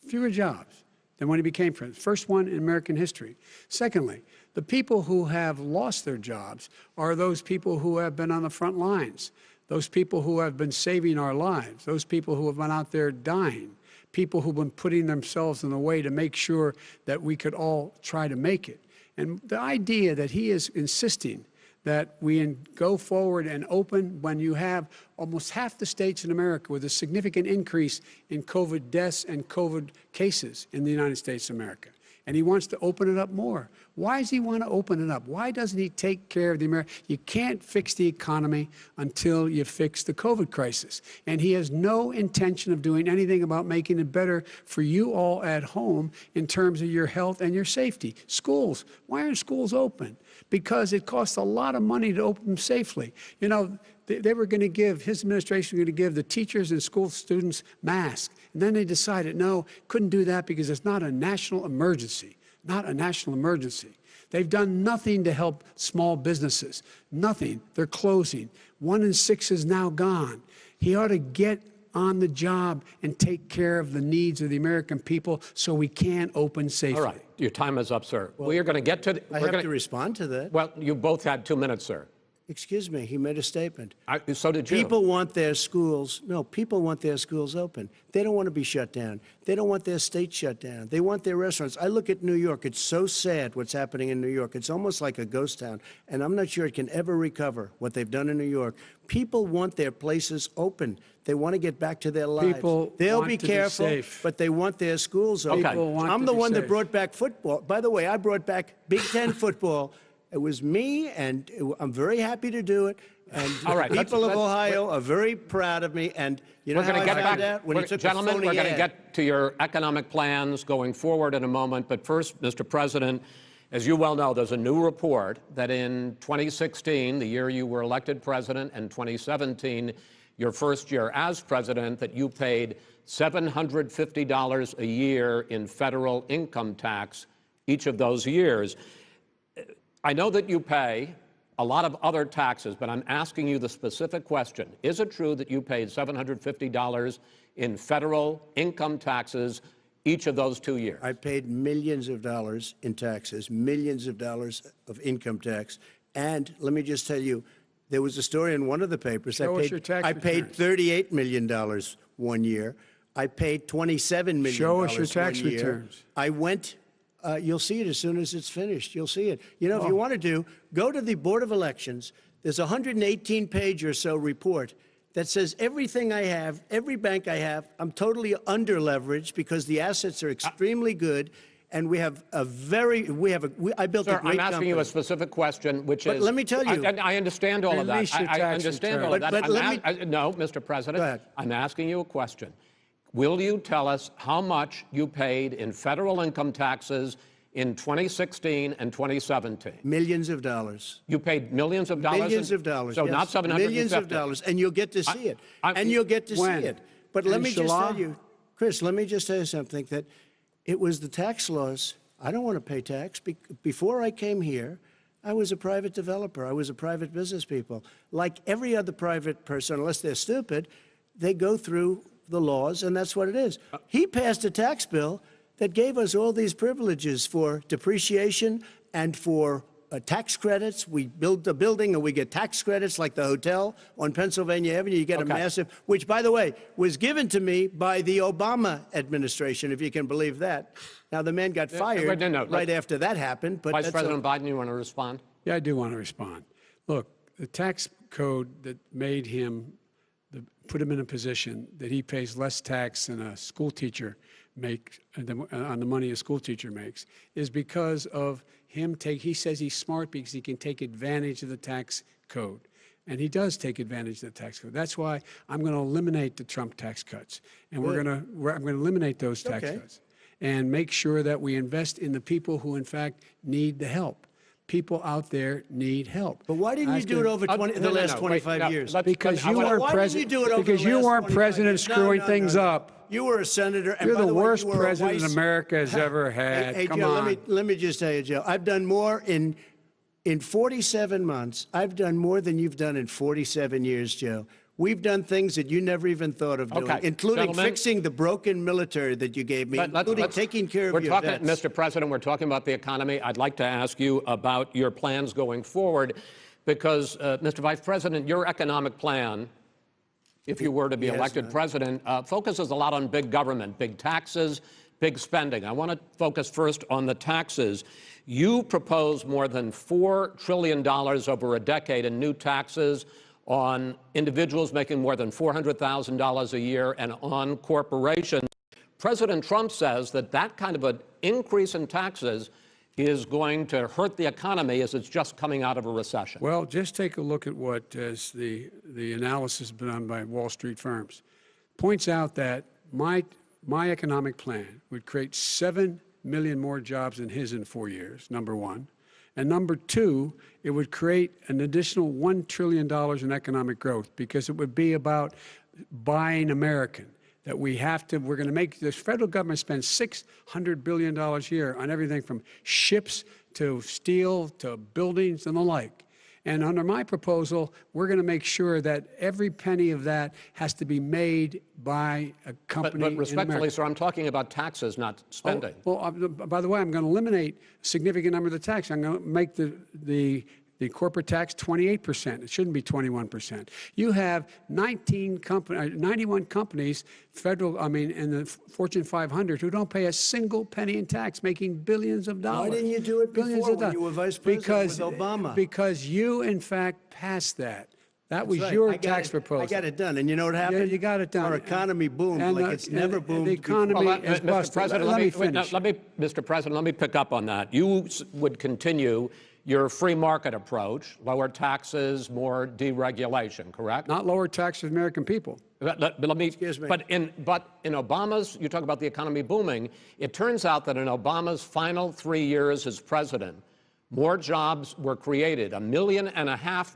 Fewer jobs than when he became president. First one in American history. Secondly, the people who have lost their jobs are those people who have been on the front lines, those people who have been saving our lives, those people who have been out there dying, people who've been putting themselves in the way to make sure that we could all try to make it. And the idea that he is insisting that we go forward and open when you have almost half the states in America with a significant increase in COVID deaths and COVID cases in the United States of America. And he wants to open it up more. Why does he want to open it up? Why doesn't he take care of the American? You can't fix the economy until you fix the COVID crisis. And he has no intention of doing anything about making it better for you all at home in terms of your health and your safety. Schools. Why aren't schools open? Because it costs a lot of money to open them safely. You know, they were going to give, his administration was going to give the teachers and school students masks. And then they decided, no, couldn't do that because it's not a national emergency. Not a national emergency. They've done nothing to help small businesses. Nothing. They're closing. 1 in 6 is now gone. He ought to get on the job and take care of the needs of the American people so we can open safely. All right. Your time is up, sir. Well, we are going to get to... I have to respond to that. Well, you both had 2 minutes, sir. Excuse me, he made a statement. So did you. People want their schools, people want their schools open. They don't want to be shut down. They don't want their state shut down. They want their restaurants. I look at New York. It's so sad what's happening in New York. It's almost like a ghost town, and I'm not sure it can ever recover what they've done in New York. People want their places open. They want to get back to their lives. They'll be careful, but they want their schools open. I'm the one that brought back football. By the way, I brought back Big Ten football. It was me, and I'm very happy to do it. And all right, people of Ohio are very proud of me. And you know how I found out? When he took a phony ad. Gentlemen, we're going to get to your economic plans going forward in a moment. But first, Mr. President, as you well know, there's a new report that in 2016, the year you were elected president, and 2017, your first year as president, that you paid $750 a year in federal income tax each of those years. I know that you pay a lot of other taxes, but I'm asking you the specific question. Is it true that you paid $750 in federal income taxes each of those 2 years? I paid millions of dollars in taxes, millions of dollars of income tax. And let me just tell you, There was a story in one of the papers. Show us your tax I paid returns. $38 million one year. I paid $27 million Show us your tax one year. returns. I went, you'll see it as soon as it's finished. You'll see it. You know, if you want to go to the Board of Elections. There's a 118-page or so report that says everything I have, every bank I have, I'm totally under-leveraged because the assets are extremely good. And we have a very, I built a great company. I'm asking you a specific question, which is... But let me tell you... I understand all of that. Release your I tax understand all return. of that. But No, Mr. President. Go ahead. I'm asking you a question. Will you tell us how much you paid in federal income taxes in 2016 and 2017? Millions of dollars. You paid millions of dollars? Millions of dollars, So yes. not 750? Millions of dollars, and you'll get to see it. And you'll get to see it. But let me just tell you, Chris, let me just tell you something, that it was the tax laws. I don't want to pay tax. Before I came here, I was a private developer. I was a private business people. Like every other private person, unless they're stupid, they go through the laws, and that's what it is. He passed a tax bill that gave us all these privileges for depreciation and for tax credits. We build the building and we get tax credits, like the hotel on Pennsylvania Avenue. You get a massive, which, by the way, was given to me by the Obama administration, if you can believe that. Now, the man got fired right after that happened. But Vice President Biden, you want to respond? Yeah, I do want to respond. Look, the tax code that made him, put him in a position that he pays less tax than a school teacher makes on the money a school teacher makes is because of him he says he's smart because he can take advantage of the tax code. And he does take advantage of the tax code. That's why I'm going to eliminate the Trump tax cuts. And I'm going to eliminate those tax cuts and make sure that we invest in the people who, in fact, need the help. People out there need help. But why didn't you do it over the last 25 years? Because you weren't president. Because you weren't president screwing things up. You were a senator. And You're by the way, worst you were president America has ever had. Hey, Come Joe, on. let me just tell you, Joe. I've done more in 47 months. I've done more than you've done in 47 years, Joe. We've done things that you never even thought of doing, including fixing the broken military that you gave me, including taking care of your vets. Mr. President, we're talking about the economy. I'd like to ask you about your plans going forward, because, Mr. Vice President, your economic plan, if you were to be elected president, focuses a lot on big government, big taxes, big spending. I want to focus first on the taxes. You propose more than $4 trillion over a decade in new taxes on individuals making more than $400,000 a year and on corporations. President Trump says that that kind of an increase in taxes is going to hurt the economy as it's just coming out of a recession. Well, just take a look at what the analysis done by Wall Street firms. Points out that my economic plan would create 7 million more jobs than his in 4 years, number one. And number two, it would create an additional $1 trillion in economic growth, because it would be about buying American. That we're going to make this federal government spend $600 billion a year on everything from ships to steel to buildings and the like. And under my proposal, we're going to make sure that every penny of that has to be made by a company. But respectfully, sir, I'm talking about taxes, not spending. By the way, I'm going to eliminate a significant number of the tax. I'm going to make the corporate tax 28%. It shouldn't be 21%. You have 91 companies, in the Fortune 500, who don't pay a single penny in tax, making billions of dollars. Why didn't you do it before when you were vice president with Obama? Because you, in fact, passed that. That was your tax proposal. I got it done. And you know what happened? Yeah, you got it done. Our economy boomed like it's never boomed The economy is busted. Mr. President, let me pick up on that. You would continue your free market approach, lower taxes, more deregulation, correct? Not lower taxes for American people. But in Obama's, you talk about the economy booming, it turns out that in Obama's final 3 years as president, more jobs were created, 1.5 million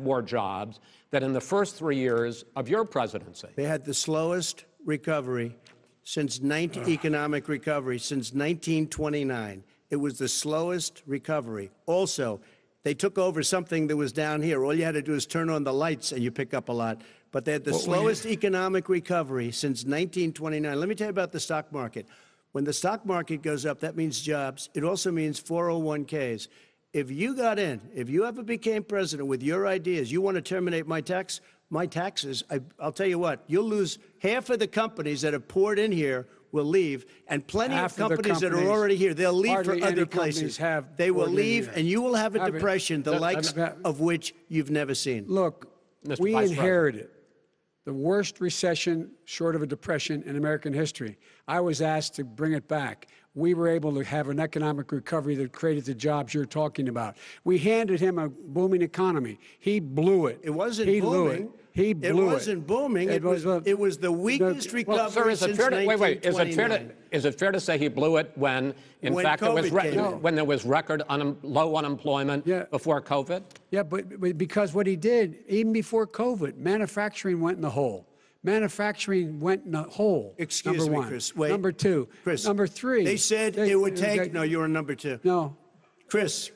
more jobs than in the first 3 years of your presidency. They had the slowest recovery since economic recovery since 1929. It was the slowest recovery. Also, they took over something that was down here. All you had to do is turn on the lights and you pick up a lot. But they had the slowest economic recovery since 1929. Let me tell you about the stock market. When the stock market goes up, that means jobs. It also means 401ks. if you got in, if you ever became president with your ideas, you want to terminate my taxes, I'll tell you what, you'll lose half of the companies that have poured in here will leave, and plenty Half of of the companies that are companies, already here, they'll leave for hardly other any companies places. have They will poured in leave, here. and you will have a Have it. depression, the likes of which you've never seen. Look, Mr. we Vice inherited the worst recession short of a depression in American history. I was asked to bring it back. We were able to have an economic recovery that created the jobs you're talking about. We handed him a booming economy. He blew it. It wasn't he booming. Blew it. He blew it wasn't booming. It was the weakest recovery Well, sir, is it since fair to, wait, 1929. is it fair to say he blew it when, in When fact, there was COVID came in. when there was record low unemployment before COVID? Yeah, but because what he did, even before COVID, manufacturing went in the hole. Manufacturing went in the hole. Excuse number me, one. Chris. Wait. Number two. Chris. Number three. They said it would take. No, you were number two. No. Chris.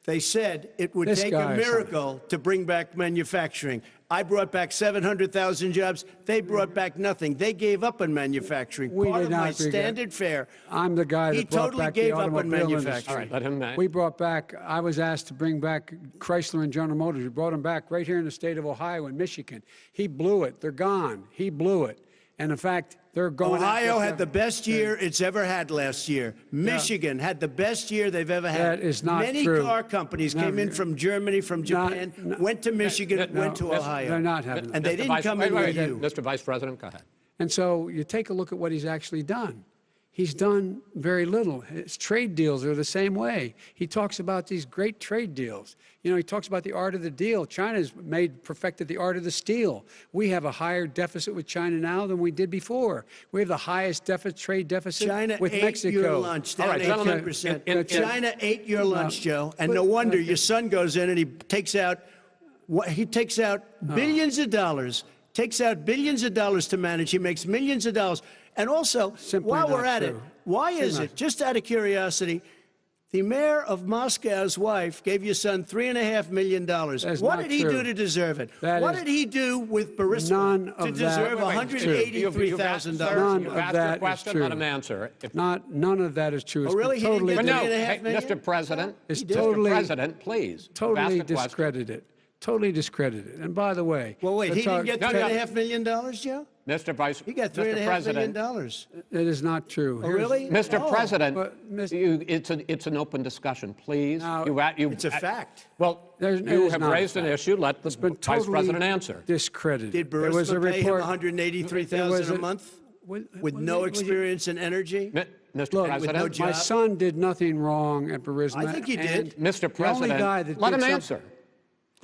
They said it would This take guy a is miracle to bring back manufacturing. I brought back 700,000 jobs. They brought back nothing. They gave up on manufacturing. We Part did of not my agree. standard fare. I'm the guy that He brought totally back gave the up on automobile manufacturing. industry. All right, let him. We brought back, I was asked to bring back Chrysler and General Motors. We brought them back right here in the state of Ohio and Michigan. He blew it. They're gone. He blew it. And in fact, they're going. Ohio had the best year it's ever had last year. Michigan had the best year they've ever had. That is not Many true. car companies came in from Germany, from Japan, went to Michigan, went to Ohio. They're not having And that. they didn't come in with you. Mr. Vice President, go ahead. And so you take a look at what he's actually done. He's done very little. His trade deals are the same way. He talks about these great trade deals. You know, he talks about the art of the deal. China's perfected the art of the steal. We have a higher deficit with China now than we did before. We have the highest trade deficit China with ate Mexico. your lunch, down All right, gentlemen, 18%. China ate your lunch, Joe. And no wonder your son goes in and he takes out billions of dollars, to manage. He makes millions of dollars. And also, Simply while not we're at it, true. why is it, just out of curiosity, the mayor of Moscow's wife gave your son $3.5 million. What did he do to deserve it? What did he do with Burisma to deserve $183,000? None You've of asked that your is question, true. let him answer. None of that is true. Oh, really? He didn't Totally get No, $3.5 million? Mr. President, It's Mr. totally- President, please. Totally ask a question. discredited. Totally discredited. And by the way, Well, wait, he didn't get No, no. $3.5 million, Joe? Mr. Vice, He got Mr. $3.5 million. President, it is not true. Oh, really? Mr. Oh. President, But, it's an open discussion, please. Now, It's a fact. Well, It you is have not a raised an fact. cer let the It's been Vice totally President answer. discredited. Did There was a Burisma pay him report. $183,000 a month with no experience in energy? Mr. Look, President, no job. My son did nothing wrong at Burisma. I think he and did. Mr. the only guy President, that let did him something- answer.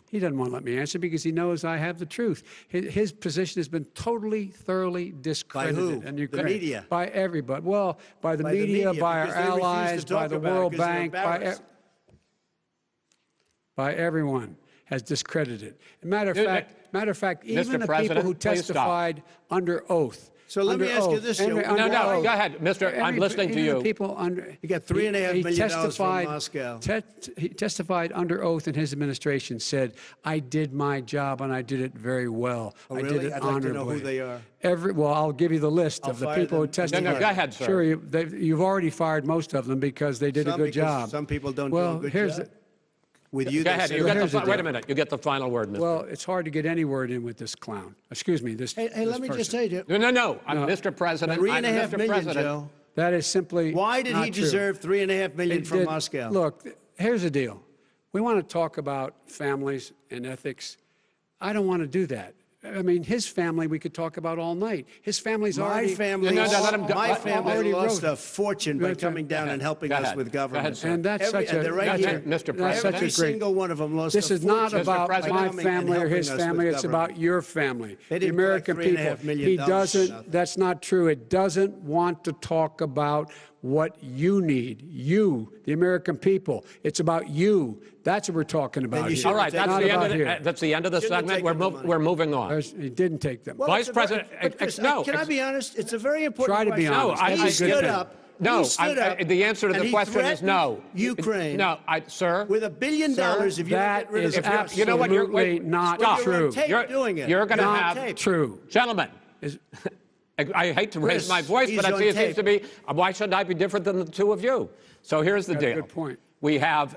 He doesn't want to let me answer because he knows I have the truth. His position has been totally, thoroughly discredited. who? And The Ukraine, media? By everybody. Well, by the By the media, media, by our because they refuse to allies, by talk the about it World because they're Bank, embarrassed. by everyone has discredited. Matter of fact, even the people President, who please stop. testified under oath. So let me under ask you oath, this, under- Joe. under No, oath. go ahead, Mr. I'm listening to Even you. the people under. He got $3.5 million from testified- Moscow. He testified under oath in his administration, said, I did my job and I did it very well. Oh, I really? did it I'd like honorably. to know who they are. Well, I'll give you the list I'll of the fire people who them. testified. No, go ahead, sir. Sure, you've already fired most of them because they did a good job. Some people don't well, do a good here's job. With you, Go they ahead. say- You get here's the wait a deal. minute. You get the final word, Mr. Well, it's hard to get any word in with this clown. Excuse me, this. Hey, this let me just person. tell you, No. I'm Mr. President. $3.5 Mr. million, President. Joe. That is simply. Why did not he true. deserve $3.5 million It from did- Moscow? Look, here's the deal. We want to talk about families and ethics. I don't want to do that. I mean, his family we could talk about all night. His family's My already. family, No, let him go. my family already lost wrote- a fortune by That's coming right. down Go and ahead. helping Go us ahead. with Go ahead, government. sir. And that's such a. they're right that's here. a- Mr. that's President. such Every a great. single one of them lost This a is not fortune about by President. my coming and family or helping his us with family. It's government. about your family, They the didn't collect American people. $3.5 million He for doesn't. nothing. That's not true. It doesn't want to talk about what you need. You, the American people. It's about you. That's what we're talking about. you here. should All right, Not that's the end of the Shouldn't have segment. taken the money. We're moving on. He didn't take them. Well, Vice it's a very- President, but Chris, no, can I be honest? It's a very important Try to be question. honest. No, That's He a good stood thing. up. No, he stood up, the answer to and the he question is threatened no. Ukraine, No, sir. with $1 billion if you don't That get rid of is the troops. You know what? You're- absolutely wait, not stop. You're on true. tape doing it. You're going to Not have true. Gentlemen, Is- I hate to raise Chris, my voice, he's but on it seems tape. to be, why should I be different than the two of you? So here's the That's a deal. good point. We have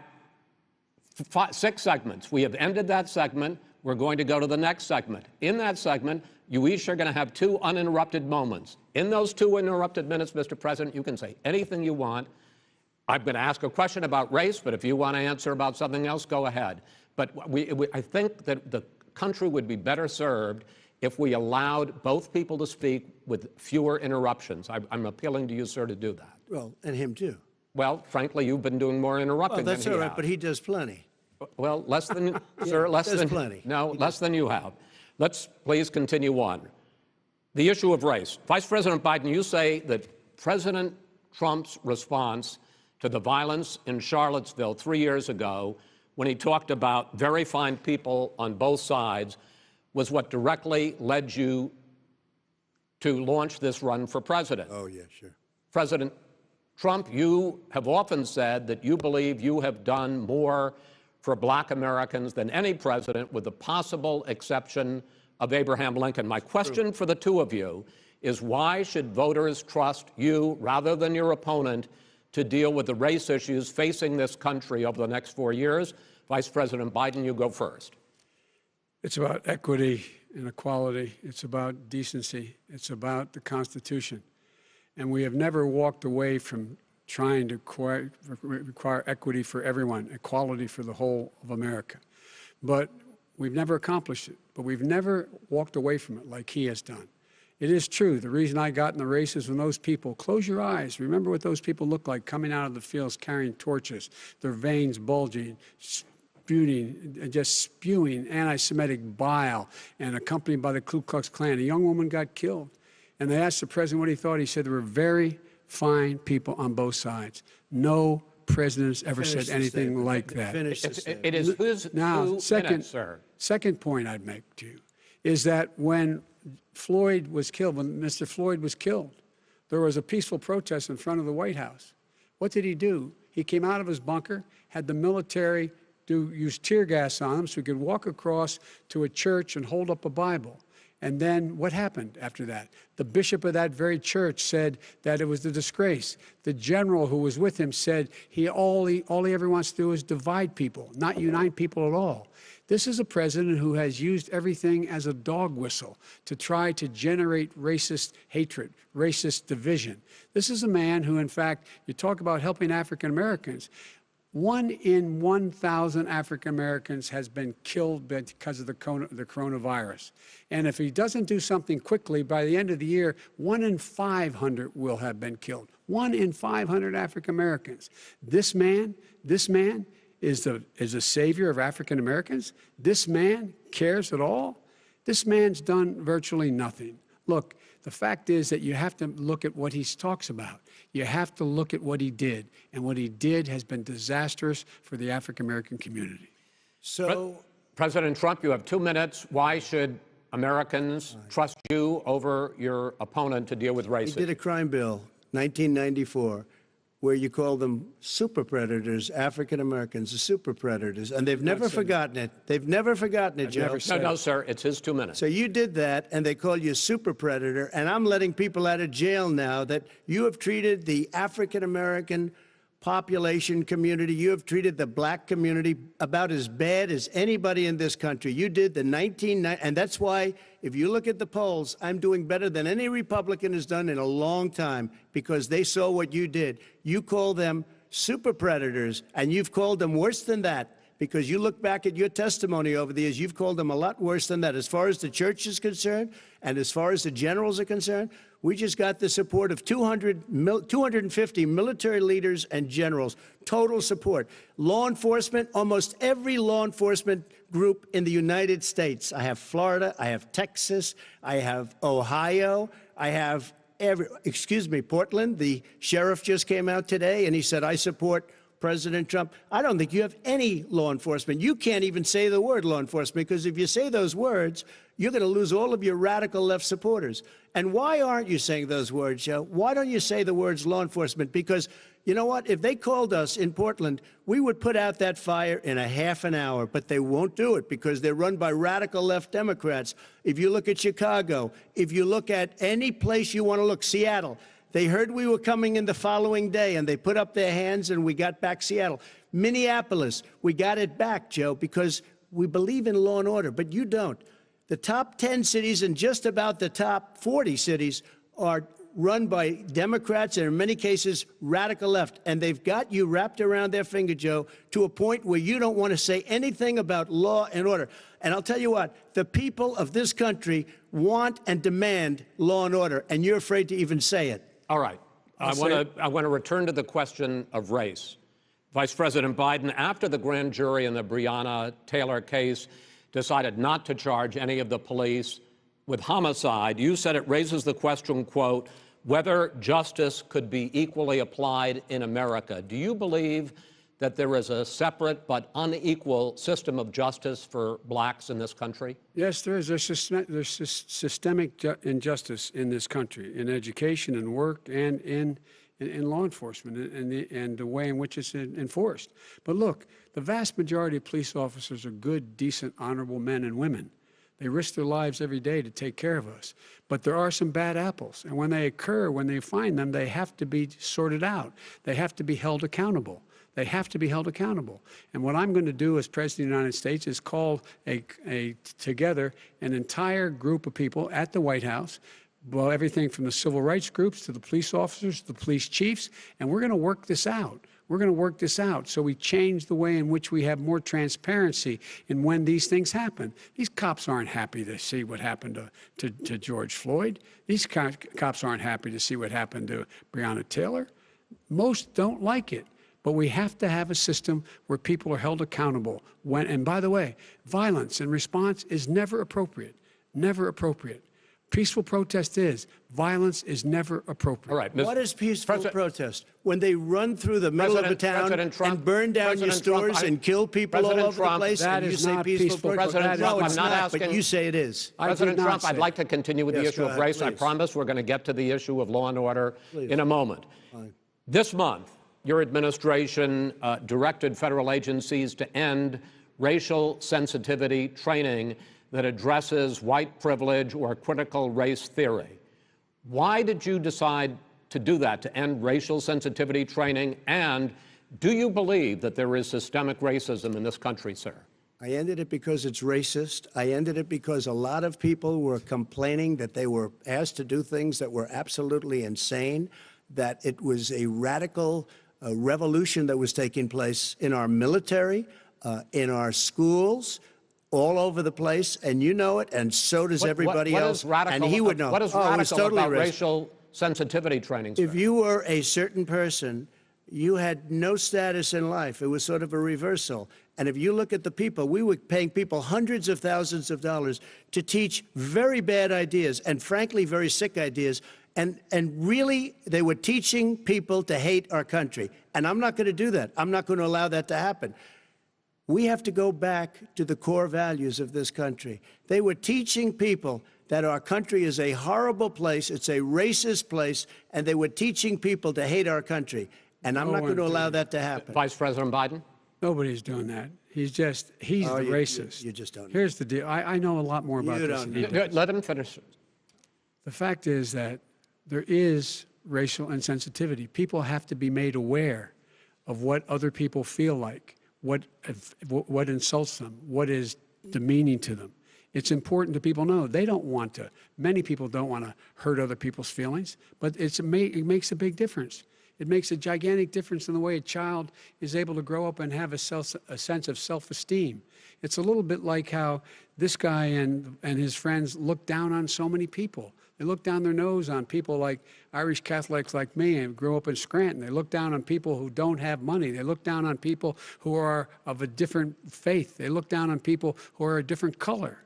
6 segments. We have ended that segment. We're going to go to the next segment. In that segment, you each are going to have 2 uninterrupted moments. In those 2 uninterrupted minutes, Mr. President, you can say anything you want. I'm going to ask a question about race, but if you want to answer about something else, go ahead. But I think that the country would be better served if we allowed both people to speak with fewer interruptions. I'm appealing to you, sir, to do that. Well, and him too. Well, frankly, you've been doing more interrupting Well, that's than he all right, has. but he does plenty. Well, less than, sir, less there's than, plenty. no, less than you have. Let's please continue on. The issue of race. Vice President Biden, you say that President Trump's response to the violence in Charlottesville 3 years ago, when he talked about very fine people on both sides, was what directly led you to launch this run for president. Oh, yeah, sure. President Trump, you have often said that you believe you have done more for Black Americans than any president, with the possible exception of Abraham Lincoln. My question for the 2 of you is, why should voters trust you rather than your opponent to deal with the race issues facing this country over the next 4 years? Vice President Biden, you go first. It's about equity and equality. It's about decency. It's about the Constitution. And we have never walked away from trying to require equity for everyone, equality for the whole of America. But we've never accomplished it. But we've never walked away from it like he has done. It is true. The reason I got in the race is when those people, close your eyes, remember what those people look like coming out of the fields carrying torches, their veins bulging, just spewing anti-Semitic bile, and accompanied by the Ku Klux Klan. A young woman got killed. And they asked the president what he thought. He said there were very fine people on both sides. No president's ever said anything like that. It is whose Now, 2 minutes, sir. second point I'd make to you is that when Floyd was killed, when Mr. Floyd was killed, there was a peaceful protest in front of the White House. What did he do? He came out of his bunker, had the military use tear gas on him so he could walk across to a church and hold up a Bible. And then what happened after that? The bishop of that very church said that it was a disgrace. The general who was with him said all he ever wants to do is divide people, not unite people at all. This is a president who has used everything as a dog whistle to try to generate racist hatred, racist division. This is a man who, in fact, you talk about helping African Americans. 1 in 1,000 African Americans has been killed because of the coronavirus. And if he doesn't do something quickly, by the end of the year, 1 in 500 will have been killed. 1 in 500 African Americans. This man is a savior of African Americans. This man cares at all. This man's done virtually nothing. Look, the fact is that you have to look at what he talks about. You have to look at what he did. And what he did has been disastrous for the African American community. So, President Trump, you have 2 minutes. Why should Americans trust you over your opponent to deal with he racism? did a crime bill, 1994, where you call them super predators, African Americans, the super predators, and they've never forgotten it. They've never forgotten it, Joe. No, sir, it's his 2 minutes. So you did that, and they call you a super predator, and I'm letting people out of jail now that you have treated the African American population community, you have treated the Black community about as bad as anybody in this country. You did the 1990, and that's why, if you look at the polls, I'm doing better than any Republican has done in a long time, because they saw what you did. You call them super predators, and you've called them worse than that, because you look back at your testimony over the years, you've called them a lot worse than that. As far as the church is concerned, and as far as the generals are concerned, we just got the support of 250 military leaders and generals, total support. Law enforcement, almost every law enforcement group in the United States. I have Florida, I have Texas, I have Ohio, I have Portland. The sheriff just came out today and he said, I support President Trump. I don't think you have any law enforcement. You can't even say the word law enforcement, because if you say those words, you're going to lose all of your radical left supporters. And why aren't you saying those words, Joe? Why don't you say the words law enforcement? Because you know what? If they called us in Portland, we would put out that fire in a half an hour, but they won't do it because they're run by radical left Democrats. If you look at Chicago, if you look at any place you want to look, Seattle, They heard we were coming in the following day, and they put up their hands, and we got back Seattle. Minneapolis, we got it back, Joe, because we believe in law and order, but you don't. The top 10 cities and just about the top 40 cities are run by Democrats and in many cases radical left, and they've got you wrapped around their finger, Joe, to a point where you don't want to say anything about law and order. And I'll tell you what, the people of this country want and demand law and order, and you're afraid to even say it. All right. I want to return to the question of race. Vice President Biden, after the grand jury in the Breonna Taylor case decided not to charge any of the police with homicide, you said it raises the question, quote, whether justice could be equally applied in America. Do you believe that there is a separate but unequal system of justice for blacks in this country? Yes, there is. There's systemic injustice in this country, in education and work and in law enforcement and the way in which it's enforced. But look, the vast majority of police officers are good, decent, honorable men and women. They risk their lives every day to take care of us. But there are some bad apples. And when they occur, when they find them, they have to be sorted out. They have to be held accountable. They have to be held accountable. And what I'm going to do as President of the United States is call together an entire group of people at the White House, well, everything from the civil rights groups to the police officers, to the police chiefs, and we're going to work this out. We're going to work this out so we change the way in which we have more transparency in when these things happen. These cops aren't happy to see what happened to George Floyd. These cops aren't happy to see what happened to Breonna Taylor. Most don't like it. But we have to have a system where people are held accountable. And by the way, violence in response is never appropriate. Never appropriate. Peaceful protest is. Violence is never appropriate. All right. What is peaceful protest? When they run through the middle of a town and burn down your stores and kill people all over the place, and you say peaceful protest? President Trump, No, it's I'm not not, asking, but you say it is. President Trump, I'd like to continue with the issue of race. Please. I promise we're going to get to the issue of law and order in a moment. Fine. This month, your administration directed federal agencies to end racial sensitivity training that addresses white privilege or critical race theory. Why did you decide to do that, to end racial sensitivity training? And do you believe that there is systemic racism in this country, sir? I ended it because it's racist. I ended it because a lot of people were complaining that they were asked to do things that were absolutely insane, that it was a radical revolution that was taking place in our military, in our schools, all over the place, and you know it, and so does everybody else. And he would know. What is radical about racial sensitivity training, sir? If you were a certain person, you had no status in life. It was sort of a reversal. And if you look at the people, we were paying people hundreds of thousands of dollars to teach very bad ideas and, frankly, very sick ideas. And really, they were teaching people to hate our country. And I'm not going to do that. I'm not going to allow that to happen. We have to go back to the core values of this country. They were teaching people that our country is a horrible place, it's a racist place, and they were teaching people to hate our country. And I'm not going to allow that to happen. Vice President Biden? Nobody's doing that. He's the racist. You just don't know. Here's the deal. I know a lot more about this than he does. Let him finish. The fact is that there is racial insensitivity. People have to be made aware of what other people feel like, what insults them, what is demeaning to them. It's important that people know they don't want to. Many people don't want to hurt other people's feelings, but it makes a big difference. It makes a gigantic difference in the way a child is able to grow up and have a sense of self-esteem. It's a little bit like how this guy and his friends look down on so many people. They look down their nose on people like Irish Catholics like me and grew up in Scranton. They look down on people who don't have money. They look down on people who are of a different faith. They look down on people who are a different color.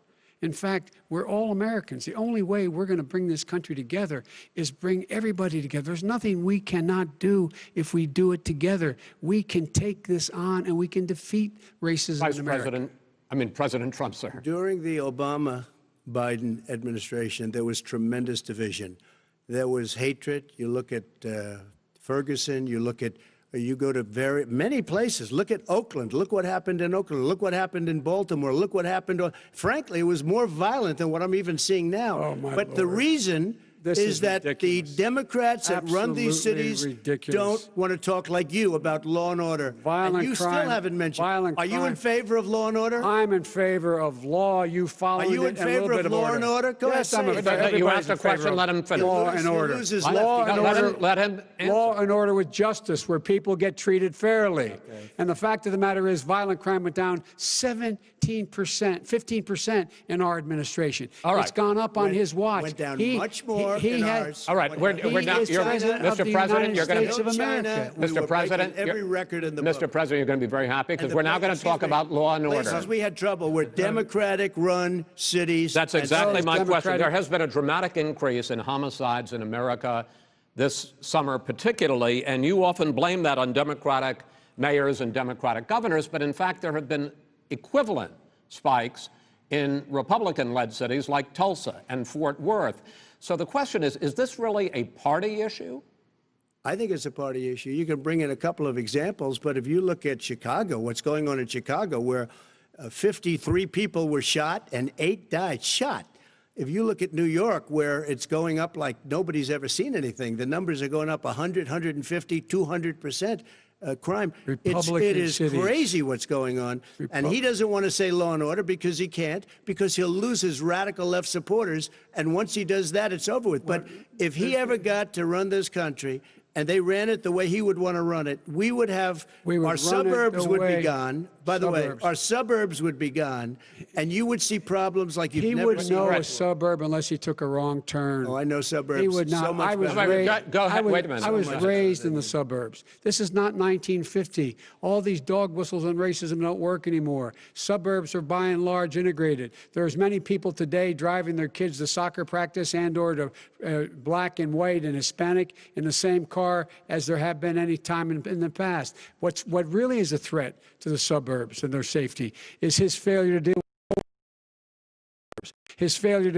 In fact, we're all Americans. The only way we're going to bring this country together is bring everybody together. There's nothing we cannot do if we do it together. We can take this on and we can defeat racism in America. President Trump, sir. During the Obama-Biden administration, there was tremendous division. There was hatred. You look at Ferguson, you go to many places. Look at Oakland. Look what happened in Oakland. Look what happened in Baltimore. Look what happened. Frankly, it was more violent than what I'm even seeing now. Oh, my but Lord. the reason This is is that ridiculous. the Democrats that run these Absolutely cities ridiculous. don't want to talk like you about law and order. Violent and you crime, still haven't mentioned. violent Are you in crime. favor of law and order? I'm in favor of law. You follow Are you it in and a little favor bit of of law order. and order? Go Yes, ahead, I'm say in it. favor. You Everybody's asked a in favor question, of let him finish. law and order. Lose his Law lefty. and Let order. him, let him answer. Law and order with justice, where people get treated fairly. And the fact of the matter is, violent crime went down 17%, 15% in our administration. All right. It's gone up on his watch. Went down much more in ours. All right, we're He now, is president of Mr. the President, United you're going States to of China, America. we Mr. were President, breaking every record in the book. Mr. President, you're going to be very happy because And we're now going to excuse talk me, about law and order. Places we had trouble were Democratic-run cities. That's and exactly states. my question. Democratic- There has been a dramatic increase in homicides in America this summer particularly, and you often blame that on Democratic mayors and Democratic governors, but in fact there have been equivalent spikes in Republican-led cities like Tulsa and Fort Worth. So the question is this really a party issue? I think it's a party issue. You can bring in a couple of examples, but if you look at Chicago, what's going on in Chicago, where 53 people were shot and 8 died shot. If you look at New York, where it's going up like nobody's ever seen anything, the numbers are going up 100, 150, 200%. Crime. It is cities. crazy what's going on. And he doesn't want to say law and order because he can't, because he'll lose his radical left supporters. And once he does that, it's over with. But if he ever got to run this country and they ran it the way he would want to run it, we would have our suburbs would be gone. By the way, our suburbs would be gone, and you would see problems like you've never seen. He would know a suburb unless he took a wrong turn. Oh, I know suburbs. He would not. So much I was better. raised, Go ahead. I was, Wait a minute. I was raised in the suburbs. This is not 1950. All these dog whistles and racism don't work anymore. Suburbs are by and large integrated. There's many people today driving their kids to soccer practice and or to black and white and Hispanic in the same car as there have been any time in the past. What really is a threat to the suburbs and their safety is his failure to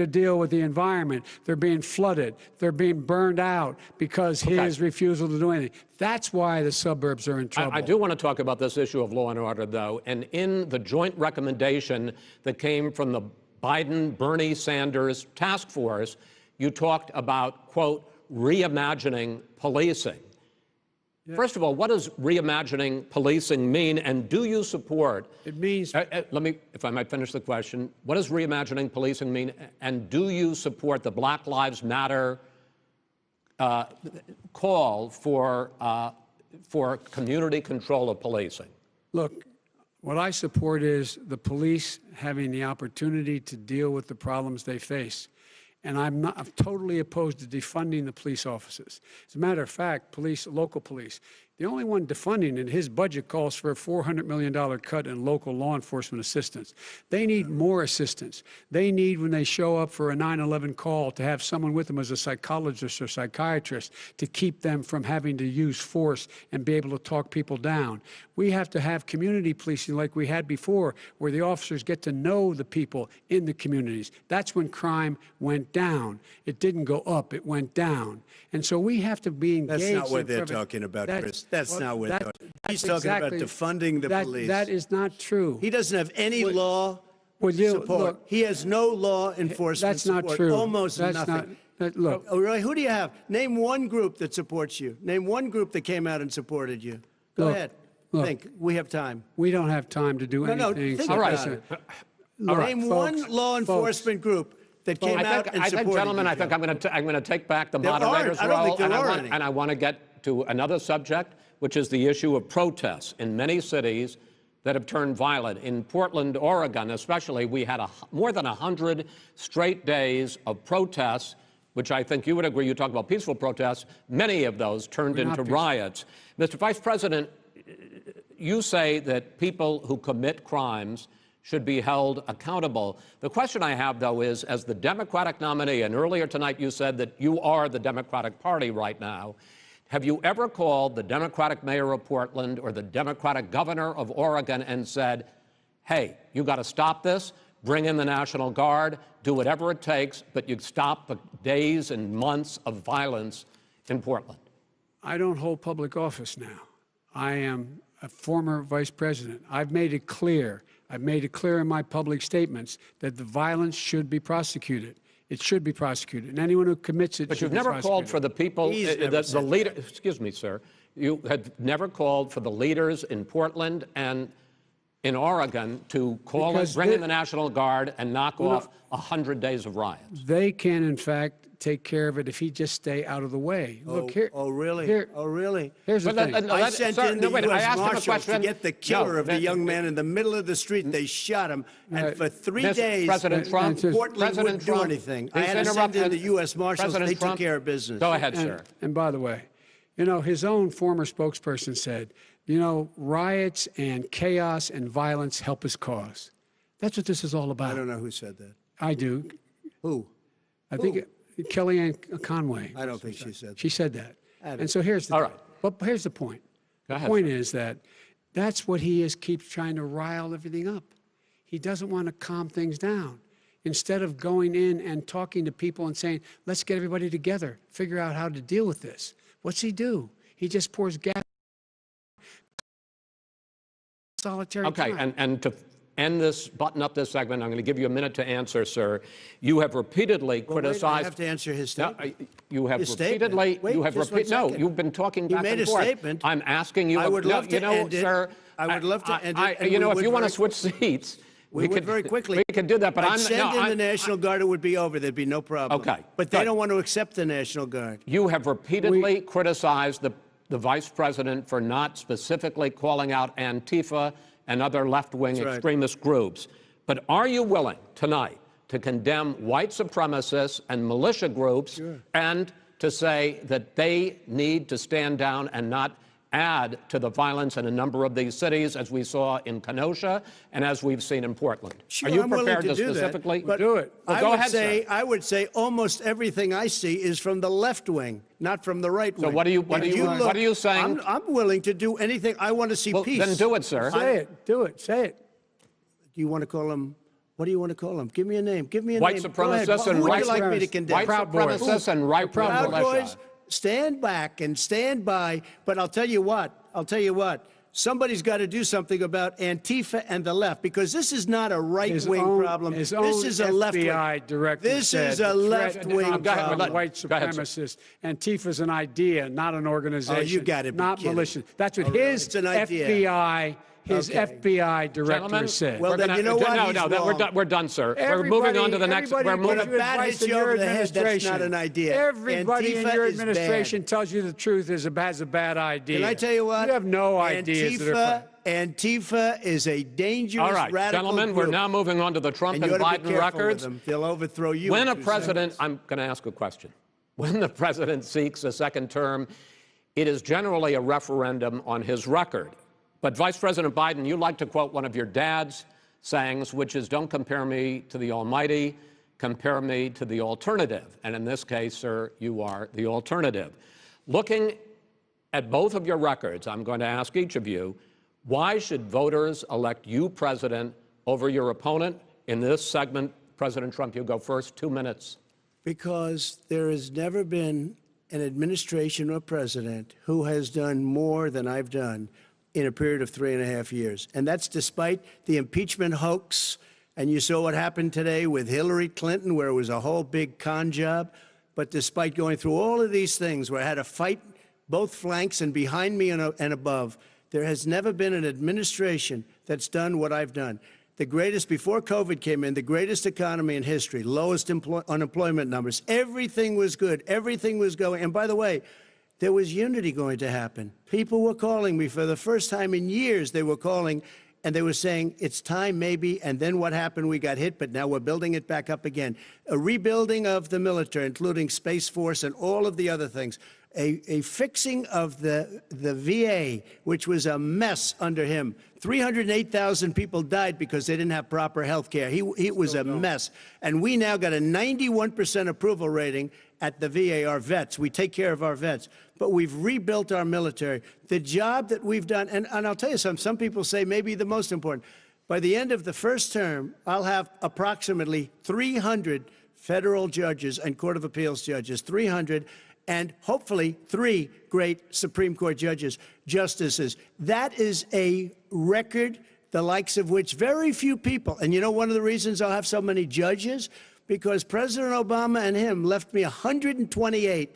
deal with the environment. They're being flooded. They're being burned out because his refusal to do anything. That's why the suburbs are in trouble. I do want to talk about this issue of law and order, though. And in the joint recommendation that came from the Biden-Bernie Sanders task force, you talked about, quote, reimagining policing. Yeah. First of all, what does reimagining policing mean, and do you support? It means. Let me, if I might finish the question. What does reimagining policing mean, and do you support the Black Lives Matter call for community control of policing? Look, what I support is the police having the opportunity to deal with the problems they face. And I'm totally opposed to defunding the police offices. As a matter of fact, local police, the only one defunding it, his budget calls for a $400 million cut in local law enforcement assistance. They need more assistance. They need, when they show up for a 9/11 call, to have someone with them as a psychologist or psychiatrist to keep them from having to use force and be able to talk people down. We have to have community policing like we had before, where the officers get to know the people in the communities. That's when crime went down. It didn't go up, it went down. And so we have to be engaged. That's not what they're talking about, Chris. That's not what they're talking about. He's talking about defunding the police. That is not true. He doesn't have any law support. Look, he has no law enforcement that's support. Not true. Almost that's nothing. Look. Oh, really? Who do you have? Name one group that supports you. Name one group that came out and supported you. Go ahead. Look, think. We have time. We don't have time to do anything. No, think about it. All right, Name folks, one law enforcement group that came out and supported gentlemen, you. I think I'm going to take back the There moderator's aren't. I don't role, think there are any. and I want to get to another subject, which is the issue of protests in many cities that have turned violent. In Portland, Oregon, especially, we had more than 100 straight days of protests, which I think you would agree. You talk about peaceful protests. Many of those turned into riots. Mr. Vice President, you say that people who commit crimes should be held accountable. The question I have, though, is, as the Democratic nominee, and earlier tonight you said that you are the Democratic Party right now, have you ever called the Democratic mayor of Portland or the Democratic governor of Oregon and said, hey, you got to stop this, bring in the National Guard, do whatever it takes, but you stop the days and months of violence in Portland? I don't hold public office now. I am a former vice president. I've made it clear in my public statements that the violence should be prosecuted. It should be prosecuted, and anyone who commits it But should you've be never prosecuted. called for the people, He's never the said leader. that. Excuse me, sir. You have never called for the leaders in Portland and in Oregon to bring in the National Guard and knock off 100 days of riots. They can, in fact, take care of it if he just stay out of the way. Look here. Oh, really? Here, Oh, really? here's the thing. I sent in the wait, I U.S. asked him a Marshals to question. get the killer No, of the young man in the middle of the street. They shot him, and for 3 days, President Trump, Portland wouldn't do anything. I had to send in the U.S. Marshals. They took care of business. Go ahead, sir. And by the way, you know, his own former spokesperson said, you know, riots and chaos and violence help his cause. That's what this is all about. I don't know who said that. I do. Who? I think Kellyanne Conway. I don't think she said that. She said that. don't- And so here's the All thing. right. But here's the point. Go ahead, The point sir. is that that's what he is, keeps trying to rile everything up. He doesn't want to calm things down. Instead of going in and talking to people and saying, let's get everybody together, figure out how to deal with this. What's he do? He just pours gas. Solitary Okay, time. and to button up this segment, I'm going to give you a minute to answer, sir. You have repeatedly Well, wait, criticized. I have to answer his No, statement. you have His statement. repeatedly. Wait, you have just one no. second. You've been talking He back made and a forth. statement. I'm asking you. I would love to you know, end it. sir. I would love to end it, and You we know, if would you want to very- switch seats, We would very quickly. We could do that, but I'd I'm send in no, the National Guard. It would be over. There'd be no problem. Okay, But they good. don't want to accept the National Guard. You have repeatedly criticized the vice president for not specifically calling out Antifa and other left-wing That's right. extremist groups. But are you willing tonight to condemn white supremacists and militia groups and to say that they need to stand down and not add to the violence in a number of these cities, as we saw in Kenosha and as we've seen in Portland? Sure, are you I'm willing prepared to to do specifically that, but do it? Well, I go would ahead, say, sir. I would say almost everything I see is from the left wing, not from the right wing. So what are you saying? I'm willing to do anything. I want to see Well, peace. then do it, sir. Say it. Do it. Say it. Do you want to call him? What do you want to call him? Give me a name. Give me a White name. Go ahead. supremacists and Who would right you like me to supremacists. condemn? White Proud Boys. supremacists and right-wing Proud militia. Boys, stand back and stand by. But I'll tell you what. Somebody's got to do something about Antifa and the left, because this is not a right-wing problem. His This own is a left-wing. FBI director This said is a the threat left-wing of problem. white Go ahead, sir. supremacists. Antifa's an idea, not an organization. Oh, you gotta be not kidding. militia. That's what Oh, really? his It's an idea. FBI, Okay. FBI director Gentlemen, said. Well, we're then gonna- you know what? No, He's no, wrong. we're done, sir. We're moving on to the next. Everybody We're gives moving. you When a bat advice hits in you your over the head, that's administration. not an idea. Everybody in Antifa your is bad. administration tells you the truth has a bad idea. Can I tell you what? You have no ideas that are. Antifa is a dangerous All right, radical gentlemen, group. we're now moving on to the Trump And and you ought to be Biden careful with records. them. They'll overthrow you. When in a 2 president, seconds. I'm going to ask a question. When the president seeks a second term, it is generally a referendum on his record. But Vice President Biden, you like to quote one of your dad's sayings, which is, don't compare me to the almighty, compare me to the alternative. And in this case, sir, you are the alternative. Looking at both of your records, I'm going to ask each of you, why should voters elect you president over your opponent? In this segment, President Trump, you go first, 2 minutes. Because there has never been an administration or president who has done more than I've done in a period of 3.5 years. And that's despite the impeachment hoax. And you saw what happened today with Hillary Clinton, where it was a whole big con job. But despite going through all of these things, where I had to fight both flanks and behind me and above, there has never been an administration that's done what I've done. The greatest, before COVID came in, the greatest economy in history, lowest unemployment numbers. Everything was good. Everything was going. And by the way, there was unity going to happen. People were calling me for the first time in years. They were calling and they were saying, it's time maybe. And then what happened? We got hit, but now we're building it back up again. A rebuilding of the military, including Space Force and all of the other things. A fixing of the VA, which was a mess under him. 308,000 people died because they didn't have proper health care. It was a mess. And we now got a 91% approval rating at the VA, our vets. We take care of our vets. But we've rebuilt our military. The job that we've done, and I'll tell you something, some people say maybe the most important. By the end of the first term, I'll have approximately 300 federal judges and Court of Appeals judges, 300, and hopefully 3 great Supreme Court justices. That is a record, the likes of which very few people, and you know one of the reasons I'll have so many judges? because President Obama and him left me 128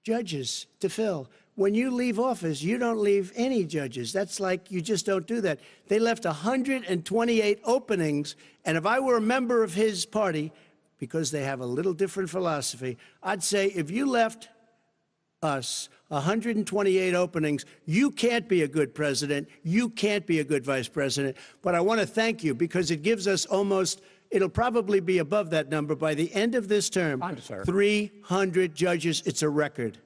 judges to fill. When you leave office, you don't leave any judges. That's like you just don't do that. They left 128 openings, and if I were a member of his party, because they have a little different philosophy, I'd say if you left us 128 openings, you can't be a good president, you can't be a good vice president. But I want to thank you because it gives us almost, it'll probably be above that number by the end of this term. 300 judges. It's a record.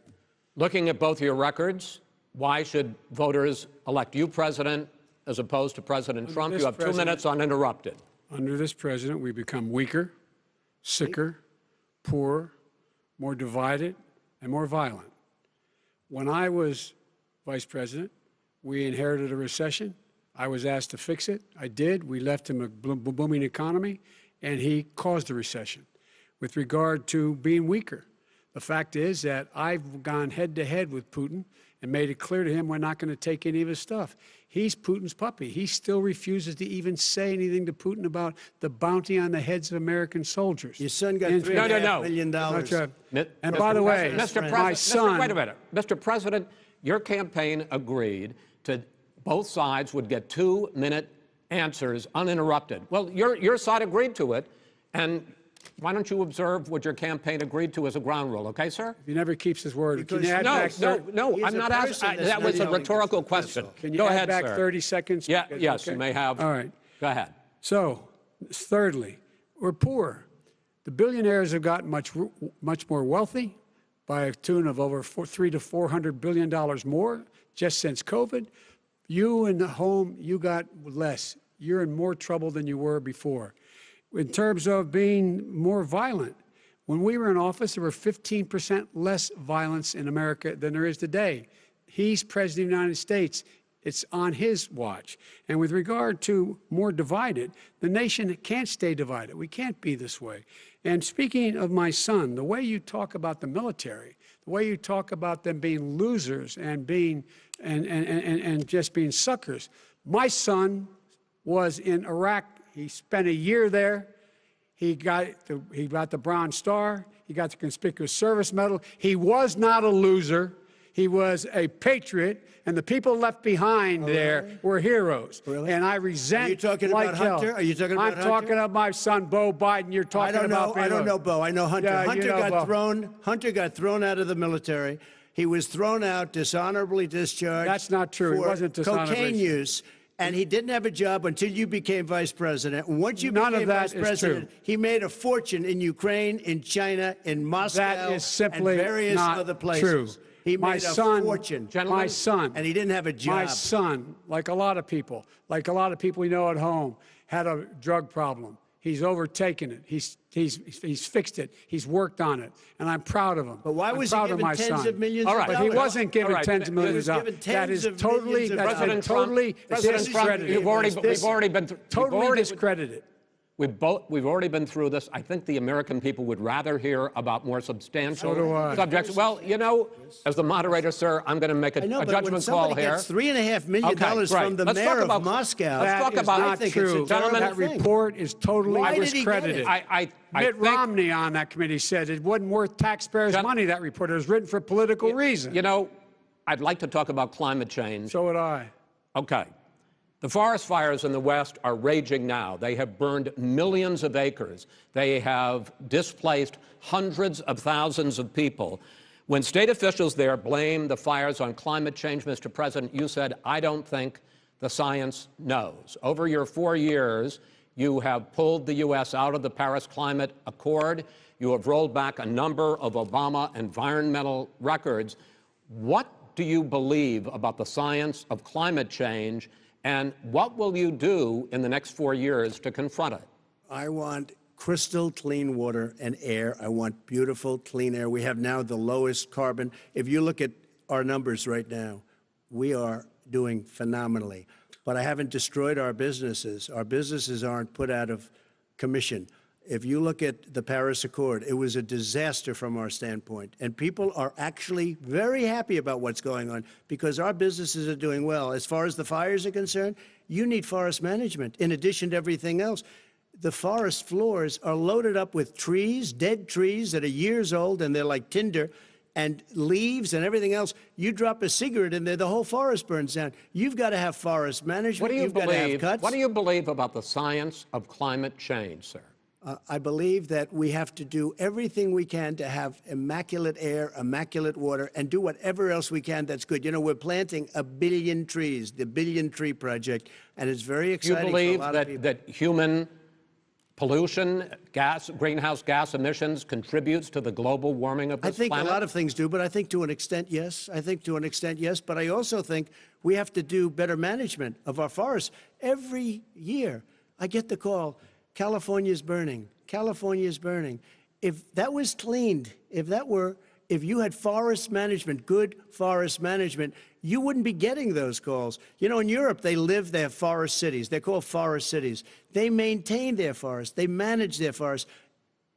Looking at both your records, why should voters elect you president as opposed to President Trump? You have 2 minutes uninterrupted. Under this president, we become weaker, sicker, poorer, more divided, and more violent. When I was vice president, we inherited a recession. I was asked to fix it. I did. We left him a booming economy, and he caused the recession. With regard to being weaker, the fact is that I've gone head-to-head with Putin and made it clear to him we're not going to take any of his stuff. He's Putin's puppy. He still refuses to even say anything to Putin about the bounty on the heads of American soldiers. Your son got $3.5 million. And by the way, Mr. my son... Wait a minute. Mr. President, your campaign agreed to both sides would get 2-minute answers uninterrupted. Well, your side agreed to it, and why don't you observe what your campaign agreed to as a ground rule, okay, sir? He never keeps his word. No, I'm not asking. That was a rhetorical question. Can you Go add ahead, back sir. 30 seconds? Yeah, yes, okay. you may have. All right. Go ahead. So, thirdly, we're poor. The billionaires have gotten much more wealthy by a tune of over $300 to $400 billion more just since COVID. You in the home, you got less. You're in more trouble than you were before. In terms of being more violent, when we were in office, there were 15% less violence in America than there is today. He's president of the United States. It's on his watch. And with regard to more divided, the nation can't stay divided. We can't be this way. And speaking of my son, the way you talk about the military, the way you talk about them being losers and being and just being suckers. My son was in Iraq. He spent a year there. He got the Bronze Star. He got the Conspicuous Service Medal. He was not a loser. He was a patriot, and the people left behind there were heroes. Really? And I resent. Are you talking like about hell. Hunter? Are you talking about I'm Hunter? talking about my son, Bo Biden. You're talking about. I don't know Bo. I know Hunter. Yeah, Hunter you know got Bo. Hunter got thrown out of the military. He was thrown out, dishonorably discharged. That's not true. He For wasn't dishonorably. cocaine use. And he didn't have a job until you became vice president. And once you None of became that vice is president, true. he made a fortune in Ukraine, in China, in Moscow, That is simply and various not other places. true. He My made a son, fortune. my son, and he didn't have a job. My son, like a lot of people we know at home, had a drug problem. He's overtaken it. He's fixed it. He's worked on it, and I'm proud of him. But why was he proud of given my tens son. of millions All of right. dollars? But he wasn't given All right. tens of millions of He was dollars. given That is tens of totally, millions of that's been dollars. totally President Trump, you've already been totally discredited. We've already been through this. I think the American people would rather hear about more substantial So do I. subjects. Well, you know, as the moderator, sir, I'm going to make a judgment call here. Gets $3.5 million from the Let's mayor talk about, of Moscow. Let's talk That is about not true. Gentlemen, That report is totally Why did he get discredited. it? Mitt Romney on that committee said it wasn't worth taxpayers' money, that report. It was written for political reasons. You know, I'd like to talk about climate change. So would I. Okay. The forest fires in the West are raging now. They have burned millions of acres. They have displaced hundreds of thousands of people. When state officials there blame the fires on climate change, Mr. President, you said, I don't think the science knows. Over your 4 years, you have pulled the U.S. out of the Paris Climate Accord. You have rolled back a number of Obama environmental records. What do you believe about the science of climate change, and what will you do in the next 4 years to confront it? I want crystal clean water and air. I want beautiful, clean air. We have now the lowest carbon. If you look at our numbers right now, we are doing phenomenally. But I haven't destroyed our businesses. Our businesses aren't put out of commission. If you look at the Paris Accord, it was a disaster from our standpoint. And people are actually very happy about what's going on because our businesses are doing well. As far as the fires are concerned, you need forest management in addition to everything else. the forest floors are loaded up with trees, dead trees that are years old, and they're like tinder, and leaves and everything else. You drop a cigarette in there, the whole forest burns down. You've got to have forest management. You've got to have cuts. What do you believe about the science of climate change, sir? I believe that we have to do everything we can to have immaculate air, immaculate water, and do whatever else we can that's good. You know, we're planting 1 billion trees, the Billion Tree Project, and it's very exciting for a lot of people. That human pollution, greenhouse gas emissions contributes to the global warming of this planet? I think a lot of things do, but I think to an extent, yes. I think to an extent, yes. But I also think we have to do better management of our forests. Every year, I get the call, California's burning. California's burning. If that was cleaned, if you had forest management, good forest management, you wouldn't be getting those calls. You know, in Europe, they have forest cities. They're called forest cities. They maintain their forests. They manage their forests.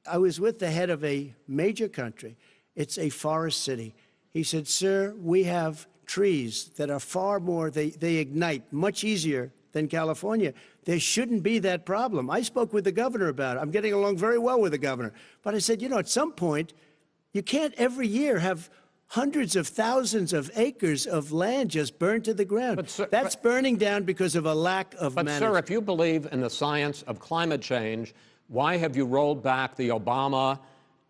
I was with the head of a major country. It's a forest city. He said, sir, we have trees that are far more, they ignite much easier than California. There shouldn't be that problem. I spoke with the governor about it. I'm getting along very well with the governor. But I said, you know, at some point, you can't every year have hundreds of thousands of acres of land just burned to the ground. That's burning down because of a lack of management. But, sir, if you believe in the science of climate change, why have you rolled back the Obama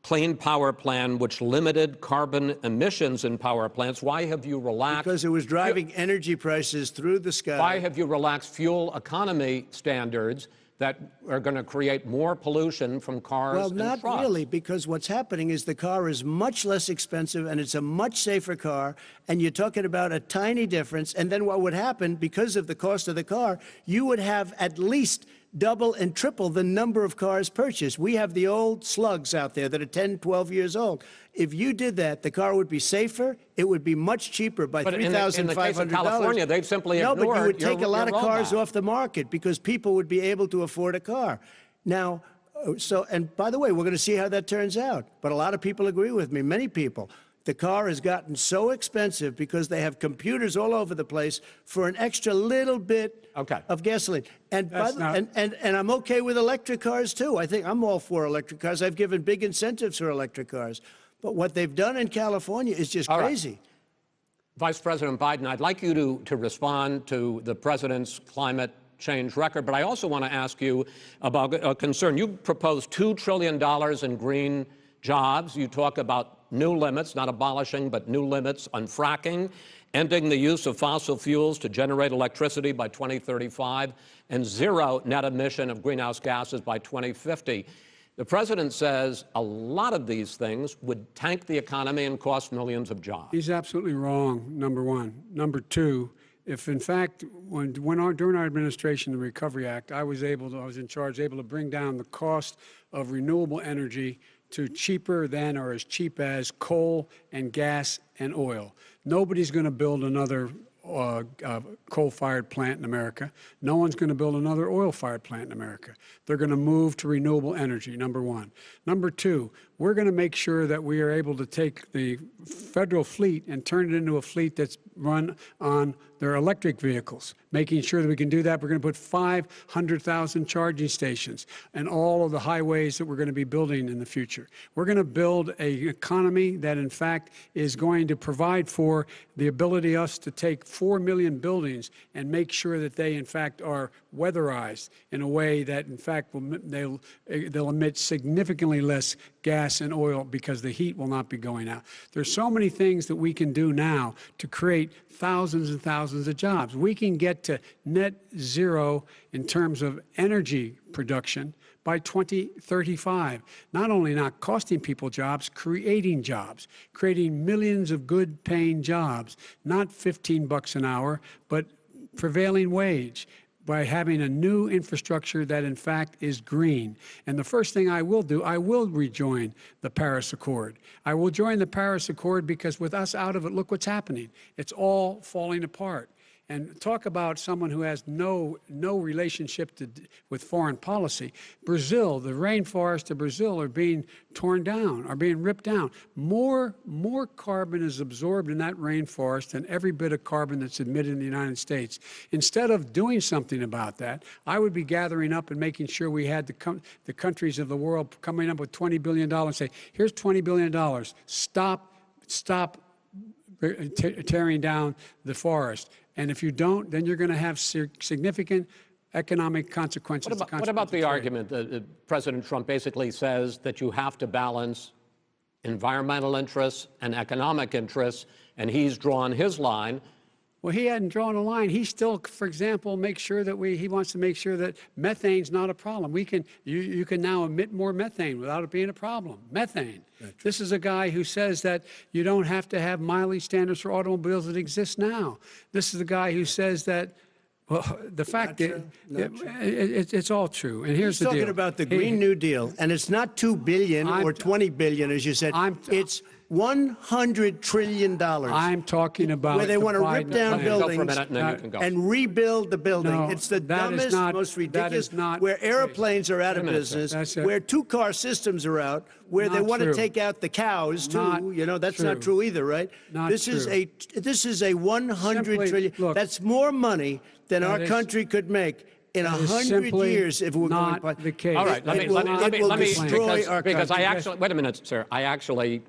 Clean Power Plan, which limited carbon emissions in power plants? Why have you relaxed? Because it was driving energy prices through the sky. Why have you relaxed fuel economy standards that are going to create more pollution from cars and trucks? Well, not really, because what's happening is the car is much less expensive and it's a much safer car, and you're talking about a tiny difference. And then what would happen, because of the cost of the car, you would have at least double and triple the number of cars purchased. We have the old slugs out there that are 10, 12 years old. If you did that, the car would be safer. It would be much cheaper by $3,500. In the case of California, they've simply ignored. No, but you would take a lot of cars off the market because people would be able to afford a car. Now, and by the way, we're going to see how that turns out. But a lot of people agree with me, many people. The car has gotten so expensive because they have computers all over the place for an extra little bit of gasoline. And I'm okay with electric cars, too. I think I'm all for electric cars. I've given big incentives for electric cars. But what they've done in California is just crazy. Right. Vice President Biden, I'd like you to respond to the president's climate change record, but I also want to ask you about a concern. You proposed $2 trillion in green jobs. You talk about new limits, not abolishing, but new limits on fracking, ending the use of fossil fuels to generate electricity by 2035, and zero net emission of greenhouse gases by 2050. The president says a lot of these things would tank the economy and cost millions of jobs. He's absolutely wrong, number one. Number two, if in fact, during our administration, the Recovery Act, I was in charge, able to bring down the cost of renewable energy to cheaper than or as cheap as coal and gas and oil. Nobody's going to build another coal-fired plant in America. No one's going to build another oil-fired plant in America. They're going to move to renewable energy, number one. Number two, we're going to make sure that we are able to take the federal fleet and turn it into a fleet that's run on their electric vehicles. Making sure that we can do that, we're going to put 500,000 charging stations and all of the highways that we're going to be building in the future. We're going to build an economy that, in fact, is going to provide for the ability us to take 4 million buildings and make sure that they, in fact, are weatherized in a way that, in fact, they'll emit significantly less gas and oil because the heat will not be going out. There's so many things that we can do now to create thousands and thousands of jobs. We can get to net zero in terms of energy production by 2035. Not only not costing people jobs, creating millions of good paying jobs, not $15 an hour, but prevailing wage, by having a new infrastructure that, in fact, is green. And the first thing I will do, I will rejoin the Paris Accord. I will join the Paris Accord because with us out of it, look what's happening. It's all falling apart. And talk about someone who has no relationship with foreign policy. Brazil, the rainforests of Brazil are being torn down, are being ripped down. More carbon is absorbed in that rainforest than every bit of carbon that's emitted in the United States. Instead of doing something about that, I would be gathering up and making sure we had the countries of the world coming up with $20 billion and say, here's $20 billion. Stop tearing down the forest. And if you don't, then you're going to have significant economic consequences. What about the argument that President Trump basically says that you have to balance environmental interests and economic interests, and he's drawn his line? Well, he hadn't drawn a line. He still, for example, makes sure that he wants to make sure that methane's not a problem. You can now emit more methane without it being a problem. Methane. This is a guy who says that you don't have to have mileage standards for automobiles that exist now. This is the guy who says that, well, the fact that it's all true. And here's the deal. He's talking about the Green New Deal, and it's not $2 billion or $20 billion, as you said. It's $100 trillion. I'm talking about where they want to rip down buildings and rebuild the building. No, it's the dumbest, most ridiculous. Where airplanes are out of business, where two-car systems are out, where they want to take out the cows too. You know, that's not true either, right? This is a $100 trillion. Look, that's more money than our country could make in 100 years if we're not going to the case. All right, let me destroy our because country. I actually, wait a minute, sir. I actually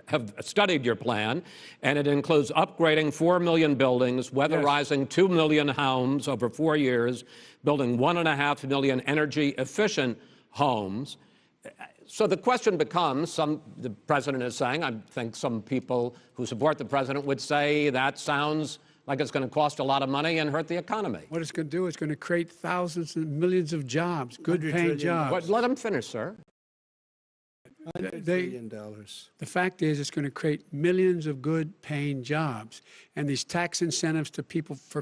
have studied your plan, and it includes upgrading 4 million buildings, weatherizing 2 million homes over 4 years, building 1.5 million energy-efficient homes. So the question becomes, the president is saying, I think some people who support the president would say that sounds like it's going to cost a lot of money and hurt the economy. What it's going to do is going to create thousands and millions of jobs, good-paying jobs. But let him finish, sir. $100 billion. The fact is, it's going to create millions of good-paying jobs, and these tax incentives for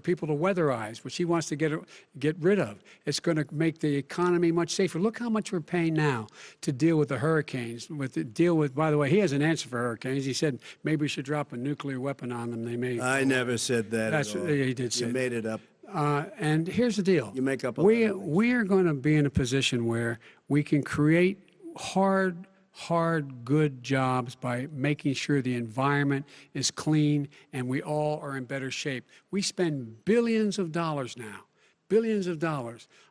people to weatherize, which he wants to get rid of. It's going to make the economy much safer. Look how much we're paying now to deal with the hurricanes. By the way, he has an answer for hurricanes. He said maybe we should drop a nuclear weapon on them. They may. I never said that. That's at all. he did say. You made it up. And here's the deal. You make up. We are going to be in a position where we can create hard, good jobs by making sure the environment is clean and we all are in better shape. We spend billions of dollars now,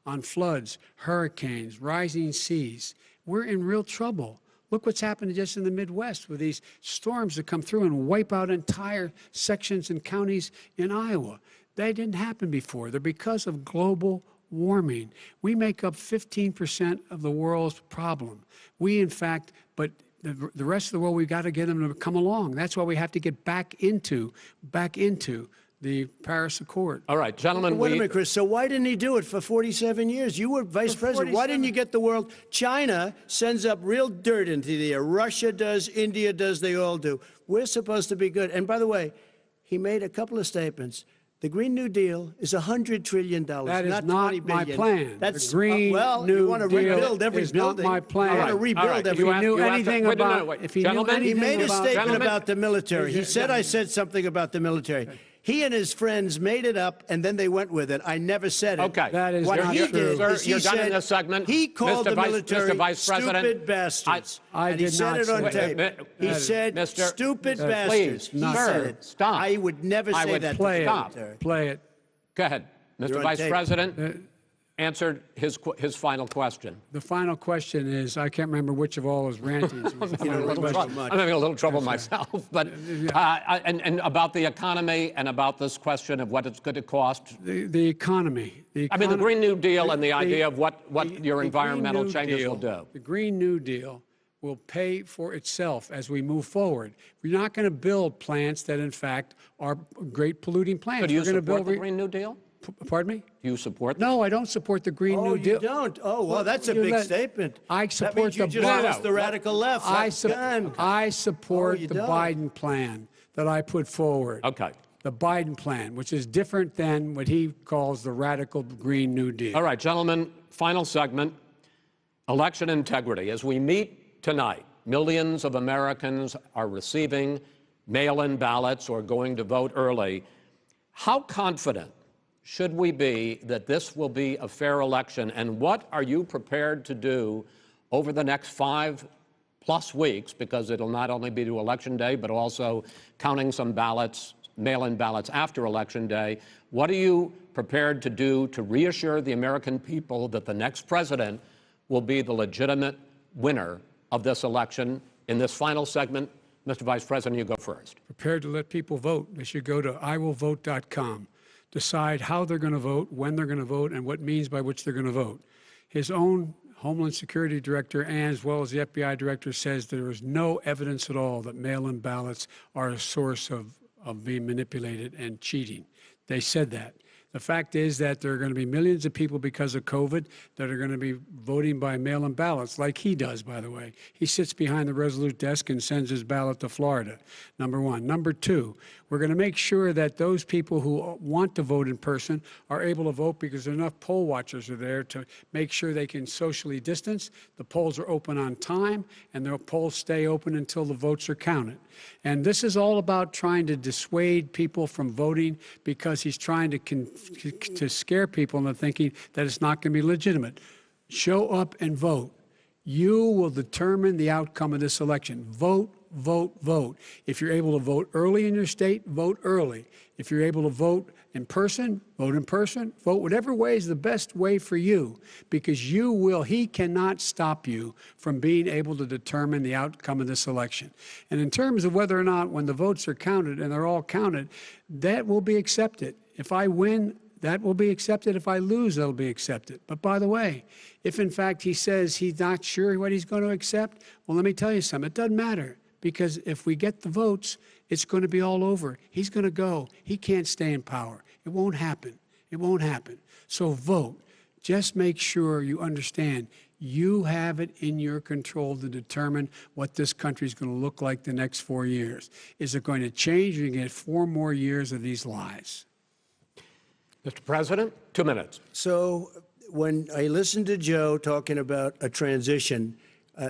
on floods, hurricanes, rising seas. We're in real trouble. Look what's happened just in the Midwest with these storms that come through and wipe out entire sections and counties in Iowa. That didn't happen before. They're because of global warming. We make up 15% of the world's problem. We, in fact, but the rest of the world, we've got to get them to come along. That's why we have to get back into the Paris Accord. All right, gentlemen. Wait a minute, Chris. So why didn't he do it for 47 years? You were vice president. Why didn't you get the world? China sends up real dirt into the air. Russia does. India does. They all do. We're supposed to be good. And by the way, he made a couple of statements. The Green New Deal is $100 trillion. That is not not $20 my billion. plan. That's the Green well, New you want to Deal rebuild every is building. not my plan. You want to rebuild every. If he knew anything about, if he knew anything he made a about, statement about the military. He said I said something about the military. He and his friends made it up, and then they went with it. I never said it. Okay. That is what not he true. did is You're he done in said this segment. he called the military Mr. Vice President, stupid bastards. I and he did said not it on say tape. that. He said Mr. stupid Please, bastards. He sir, said it. stop. I would never I say would that. Play to the it. military. Play it. Go ahead. You're Mr. on Vice tape. President answered his final question. The final question is, I can't remember which of all his rantings. I'm having a little trouble myself. But and about the economy and about this question of what it's going to cost. The economy. I mean, the Green New Deal and the idea of what your environmental Green New changes Deal, will do. The Green New Deal will pay for itself as we move forward. We're not going to build plants that, in fact, are great polluting plants. So do you We're going to support build the Green New Deal? Pardon me? Do you support No, I don't support the Green New Deal. Oh, you don't? Oh, well, that's a big statement. I support that means the you just lost the radical left. I Oh, support you the don't. Biden plan that I put forward. Okay. The Biden plan, which is different than what he calls the radical Green New Deal. All right, gentlemen, final segment, election integrity. As we meet tonight, millions of Americans are receiving mail-in ballots or going to vote early. How confident should we be that this will be a fair election, and what are you prepared to do over the next 5+ weeks, because it'll not only be to Election Day, but also counting some ballots, mail-in ballots after Election Day? What are you prepared to do to reassure the American people that the next president will be the legitimate winner of this election? In this final segment, Mr. Vice President, you go first. Prepared to let people vote. They should go to iwillvote.com, decide how they're going to vote, when they're going to vote, and what means by which they're going to vote. His own Homeland Security Director, and as well as the FBI Director, says there is no evidence at all that mail-in ballots are a source of being manipulated and cheating. They said that. The fact is that there are going to be millions of people because of COVID that are going to be voting by mail-in ballots, like he does, by the way. He sits behind the Resolute desk and sends his ballot to Florida, number one. Number two, we're going to make sure that those people who want to vote in person are able to vote, because enough poll watchers are there to make sure they can socially distance. The polls are open on time, and the polls stay open until the votes are counted. And this is all about trying to dissuade people from voting, because he's trying to scare people into thinking that it's not going to be legitimate. Show up and vote. You will determine the outcome of this election. Vote, vote, vote. If you're able to vote early in your state, vote early. If you're able to vote in person, vote in person. Vote whatever way is the best way for you, because he cannot stop you from being able to determine the outcome of this election. And in terms of whether or not, when the votes are counted, and they're all counted, that will be accepted. If I win, that will be accepted. If I lose, that'll be accepted. But by the way, if in fact he says he's not sure what he's going to accept, well, let me tell you something. It doesn't matter, because if we get the votes, it's going to be all over. He's going to go. He can't stay in power. It won't happen. It won't happen. So vote. Just make sure you understand you have it in your control to determine what this country is going to look like the next 4 years. Is it going to change, or you get 4 more years of these lies? Mr. President, 2 minutes. So when I listened to Joe talking about a transition,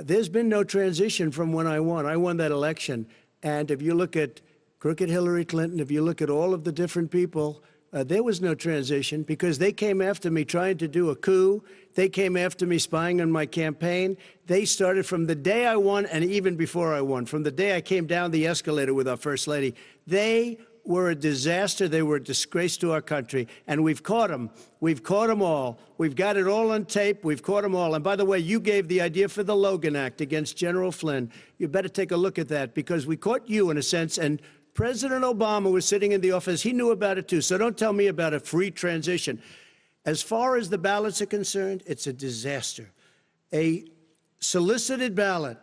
there's been no transition from when I won. I won that election. And if you look at crooked Hillary Clinton, if you look at all of the different people, there was no transition, because they came after me trying to do a coup. They came after me spying on my campaign. They started from the day I won, and even before I won, from the day I came down the escalator with our First Lady. They were a disaster. They were a disgrace to our country. And we've caught them. We've caught them all. We've got it all on tape. We've caught them all. And by the way, you gave the idea for the Logan Act against General Flynn. You better take a look at that, because we caught you in a sense. And President Obama was sitting in the office. He knew about it too. So don't tell me about a free transition. As far as the ballots are concerned, it's a disaster. A solicited ballot,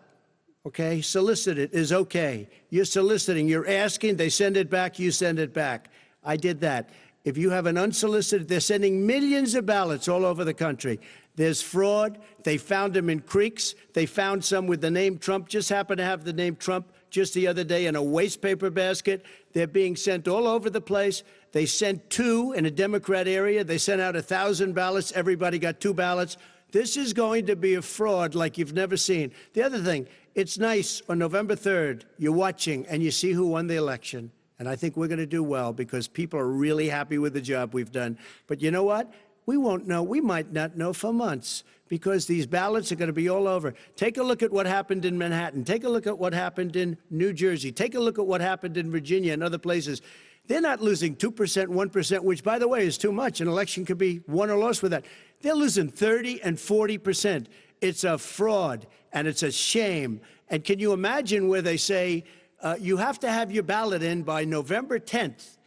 okay, solicited is okay. You're soliciting, you're asking, they send it back, you send it back. I did that. If you have an unsolicited, they're sending millions of ballots all over the country. There's fraud. They found them in creeks. They found some with the name Trump, just happened to have the name Trump just the other day in a waste paper basket. They're being sent all over the place. They sent 2 in a Democrat area. They sent out 1,000 ballots. Everybody got 2 ballots. This is going to be a fraud like you've never seen. The other thing, it's nice on November 3rd, you're watching and you see who won the election. And I think we're going to do well, because people are really happy with the job we've done. But you know what? We won't know. We might not know for months, because these ballots are going to be all over. Take a look at what happened in Manhattan. Take a look at what happened in New Jersey. Take a look at what happened in Virginia and other places. They're not losing 2%, 1%, which, by the way, is too much. An election could be won or lost with that. They're losing 30 and 40%. It's a fraud, and it's a shame. And can you imagine where they say, you have to have your ballot in by November 10th.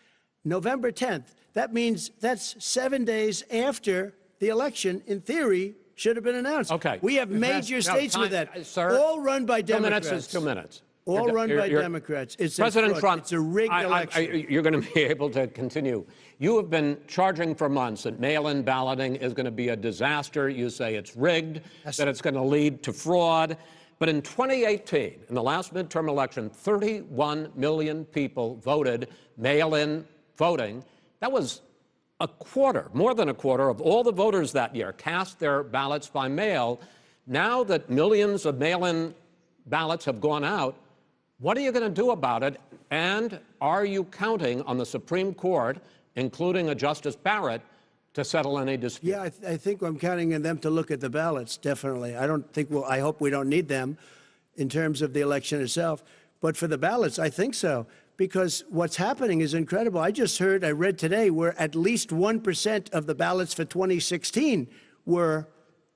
November 10th. That means that's 7 days after the election, in theory, should have been announced. Okay. We have major states with that, all run by Democrats. 2 minutes is 2 minutes. All run by Democrats. It's President Trump, it's a rigged election. You're going to be able to continue. You have been charging for months that mail-in balloting is going to be a disaster. You say it's rigged, that it's going to lead to fraud. But in 2018, in the last midterm election, 31 million people voted mail-in voting. That was a quarter, more than a quarter, of all the voters that year cast their ballots by mail. Now that millions of mail-in ballots have gone out, what are you going to do about it? And are you counting on the Supreme Court including a Justice Barrett, to settle any dispute? Yeah, I think I'm counting on them to look at the ballots, definitely. I don't think I hope we don't need them in terms of the election itself. But for the ballots, I think so, because what's happening is incredible. I read today, where at least 1% of the ballots for 2016 were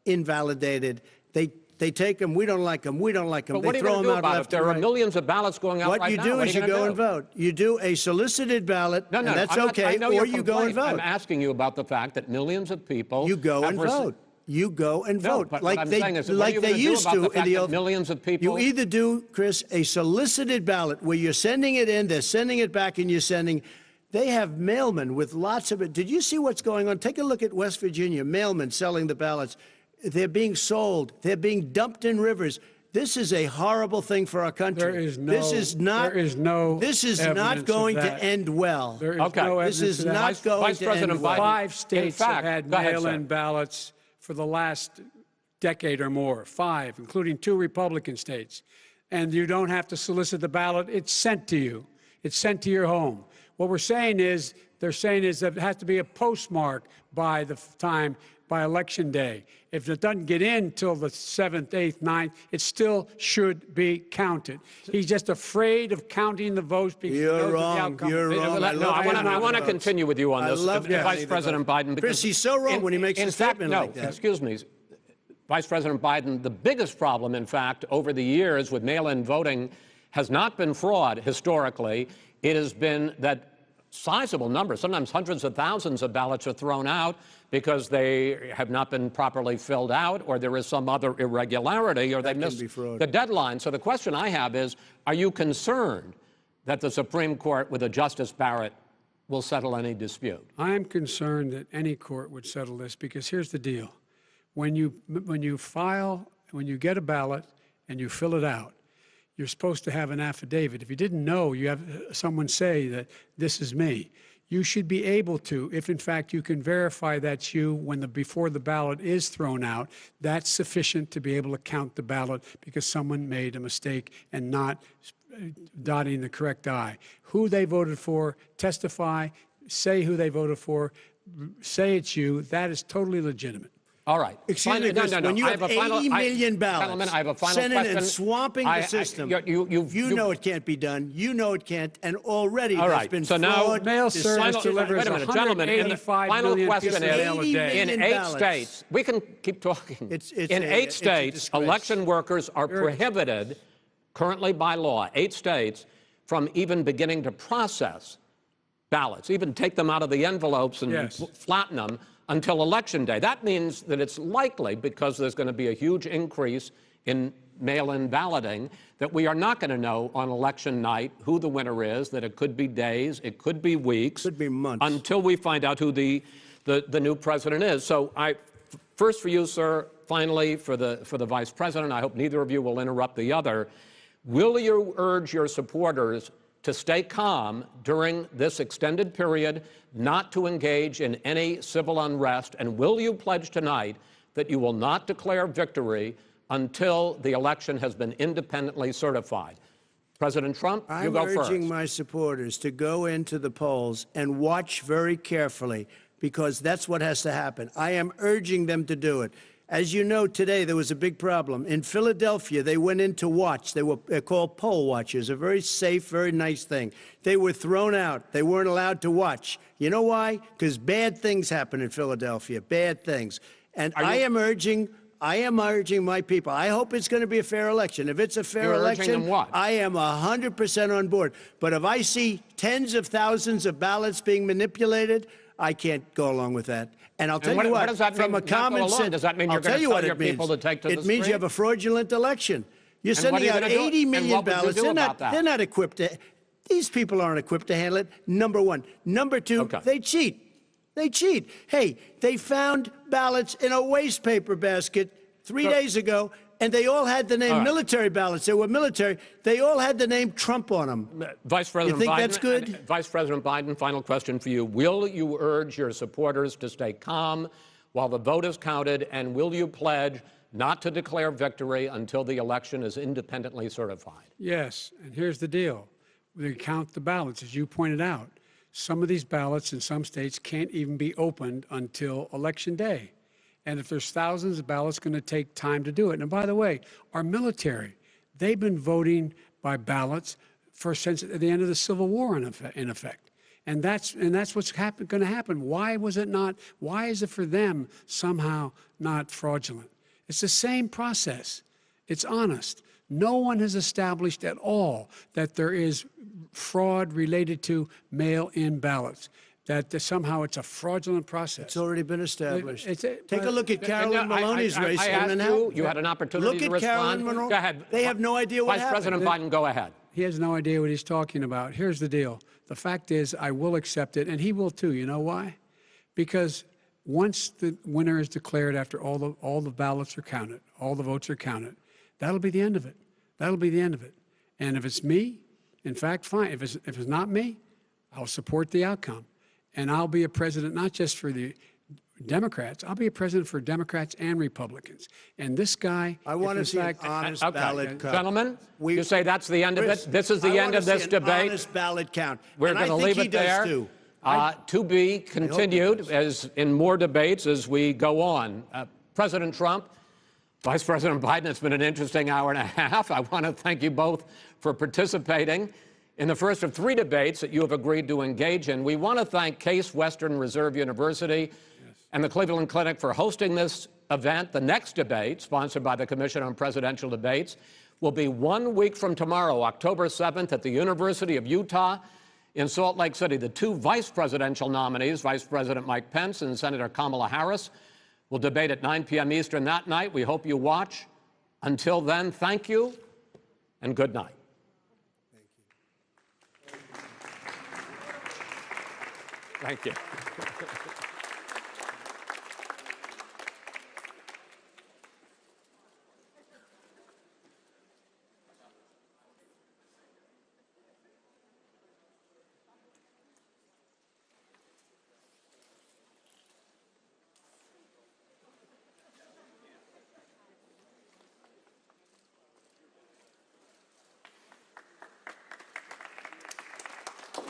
invalidated. They take them, we don't like them, we don't like them. But what they are you throw going to them do out about left it? There and are right. millions of ballots going out What right you now. do What is are you gonna go do? and vote. You do a solicited ballot, No, and that's I okay, know or your you go and complaint. vote. I'm asking you about the fact that millions of people You go and vote. You go and vote. But like what I'm they, saying is, what are like you they gonna do used about to the in fact the that old. millions of people? You either do, Chris, a solicited ballot where you're sending it in, they're sending it back, and you're sending. They have mailmen with lots of it. Did you see what's going on? Take a look at West Virginia. Mailmen selling the ballots. They're being sold. They're being dumped in rivers. This is a horrible thing for our country. There is no. This is not. There is no. This is not going to end well. There is Okay. no This evidence is of that. not going Vice to President end well. Biden- 5 states In fact, have had go ahead, sir. mail-in ballots for the last decade or more. 5, including 2 Republican states. And you don't have to solicit the ballot. It's sent to you. It's sent to your home. What we're saying is, they're saying is that it has to be a postmark by the time, by Election Day. If it doesn't get in till the 7th, 8th, 9th, it still should be counted. He's just afraid of counting the votes because he knows You're what the wrong. outcome You're is. wrong. No, I want to votes. continue with you on I this, love counting Vice the President votes. Biden. Because Chris, he's so wrong when he makes a statement like that. Excuse me, Vice President Biden. The biggest problem, in fact, over the years with mail-in voting has not been fraud historically. It has been that sizable numbers, sometimes hundreds of thousands of ballots are thrown out because they have not been properly filled out, or there is some other irregularity, or they missed the deadline. So the question I have is, are you concerned that the Supreme Court with a Justice Barrett will settle any dispute? I am concerned that any court would settle this because here's the deal. When you get a ballot and you fill it out, you're supposed to have an affidavit. If you didn't know, you have someone say that this is me. You should be able to, if in fact you can verify that's you before the ballot is thrown out, that's sufficient to be able to count the ballot because someone made a mistake and not dotting the correct I. Who they voted for, testify, say who they voted for, say it's you. That is totally legitimate. All right. Excuse me, Chris, when you have 80 million ballots I have a final sending question. and swamping the system, you know it can't be done. You know it can't. And already there's been so now fraud. Mail service delivers wait a minute, gentlemen. And the 185 final million question pieces of mail a is, day. in 8 ballots. states, we can keep talking. In 8 it's a states, disgrace. election workers are prohibited, currently by law, 8 states, from even beginning to process ballots, even take them out of the envelopes and flatten them until Election Day. That means that it's likely, because there's going to be a huge increase in mail-in balloting, that we are not going to know on election night who the winner is, that it could be days, it could be weeks. Could be months. Until we find out who the new president is. So first for you, sir, finally for the Vice President, I hope neither of you will interrupt the other. Will you urge your supporters to stay calm during this extended period, not to engage in any civil unrest? And will you pledge tonight that you will not declare victory until the election has been independently certified? President Trump, you go first. I'm urging my supporters to go into the polls and watch very carefully, because that's what has to happen. I am urging them to do it. As you know, today there was a big problem. In Philadelphia, they went in to watch. They're called poll watchers, a very safe, very nice thing. They were thrown out. They weren't allowed to watch. You know why? Because bad things happen in Philadelphia, bad things. And I am urging my people. I hope it's going to be a fair election. If it's a fair election, I am 100% on board. But if I see tens of thousands of ballots being manipulated, I can't go along with that. And I'll tell you what, does that from mean, a common sense, does that mean you're I'll tell going to you tell what your it means. people to take to the It means you have a fraudulent election. You're sending out 80 million ballots. They're not equipped to. These people aren't equipped to handle it. Number one. Number two, they cheat. They cheat. Hey, they found ballots in a waste paper basket 3 days ago, and they all had the name military ballots. They were military. They all had the name Trump on them. Vice President you think Biden, that's good? Vice President Biden, final question for you. Will you urge your supporters to stay calm while the vote is counted, and will you pledge not to declare victory until the election is independently certified? Yes, and here's the deal. They count the ballots, as you pointed out. some of these ballots in some states can't even be opened until Election Day. And if there's thousands of ballots, it's going to take time to do it. And by the way, our military, they've been voting by ballots since the end of the Civil War, in effect. And that's what's going to happen. Why was it not? Why is it for them somehow not fraudulent? It's the same process. It's honest. No one has established at all that there is fraud related to mail-in ballots, that somehow it's a fraudulent process. It's already been established. Take a look at Carolyn Maloney's race. I asked you had an opportunity to respond. Look at Carolyn Maloney. Go ahead. They have no idea what happened. Vice President Biden, go ahead. He has no idea what he's talking about. Here's the deal. The fact is, I will accept it, and he will too. You know why? Because once the winner is declared, after all the ballots are counted, all the votes are counted, that'll be the end of it. That'll be the end of it. And if it's me, in fact, fine. If it's not me, I'll support the outcome. And I'll be a president not just for the Democrats. I'll be a president for Democrats and Republicans. And this guy, I want to see an honest ballot count. Gentlemen, you say that's the end of it? This is the end of this debate? Honest ballot count. We're going to leave it there. To be continued as in more debates as we go on. President Trump, Vice President Biden, it's been an interesting hour and a half. I want to thank you both for participating in the first of 3 debates that you have agreed to engage in. We want to thank Case Western Reserve University and the Cleveland Clinic for hosting this event. The next debate, sponsored by the Commission on Presidential Debates, will be 1 week from tomorrow, October 7th, at the University of Utah in Salt Lake City. The 2 vice presidential nominees, Vice President Mike Pence and Senator Kamala Harris, will debate at 9 p.m. Eastern that night. We hope you watch. Until then, thank you and good night. Thank you.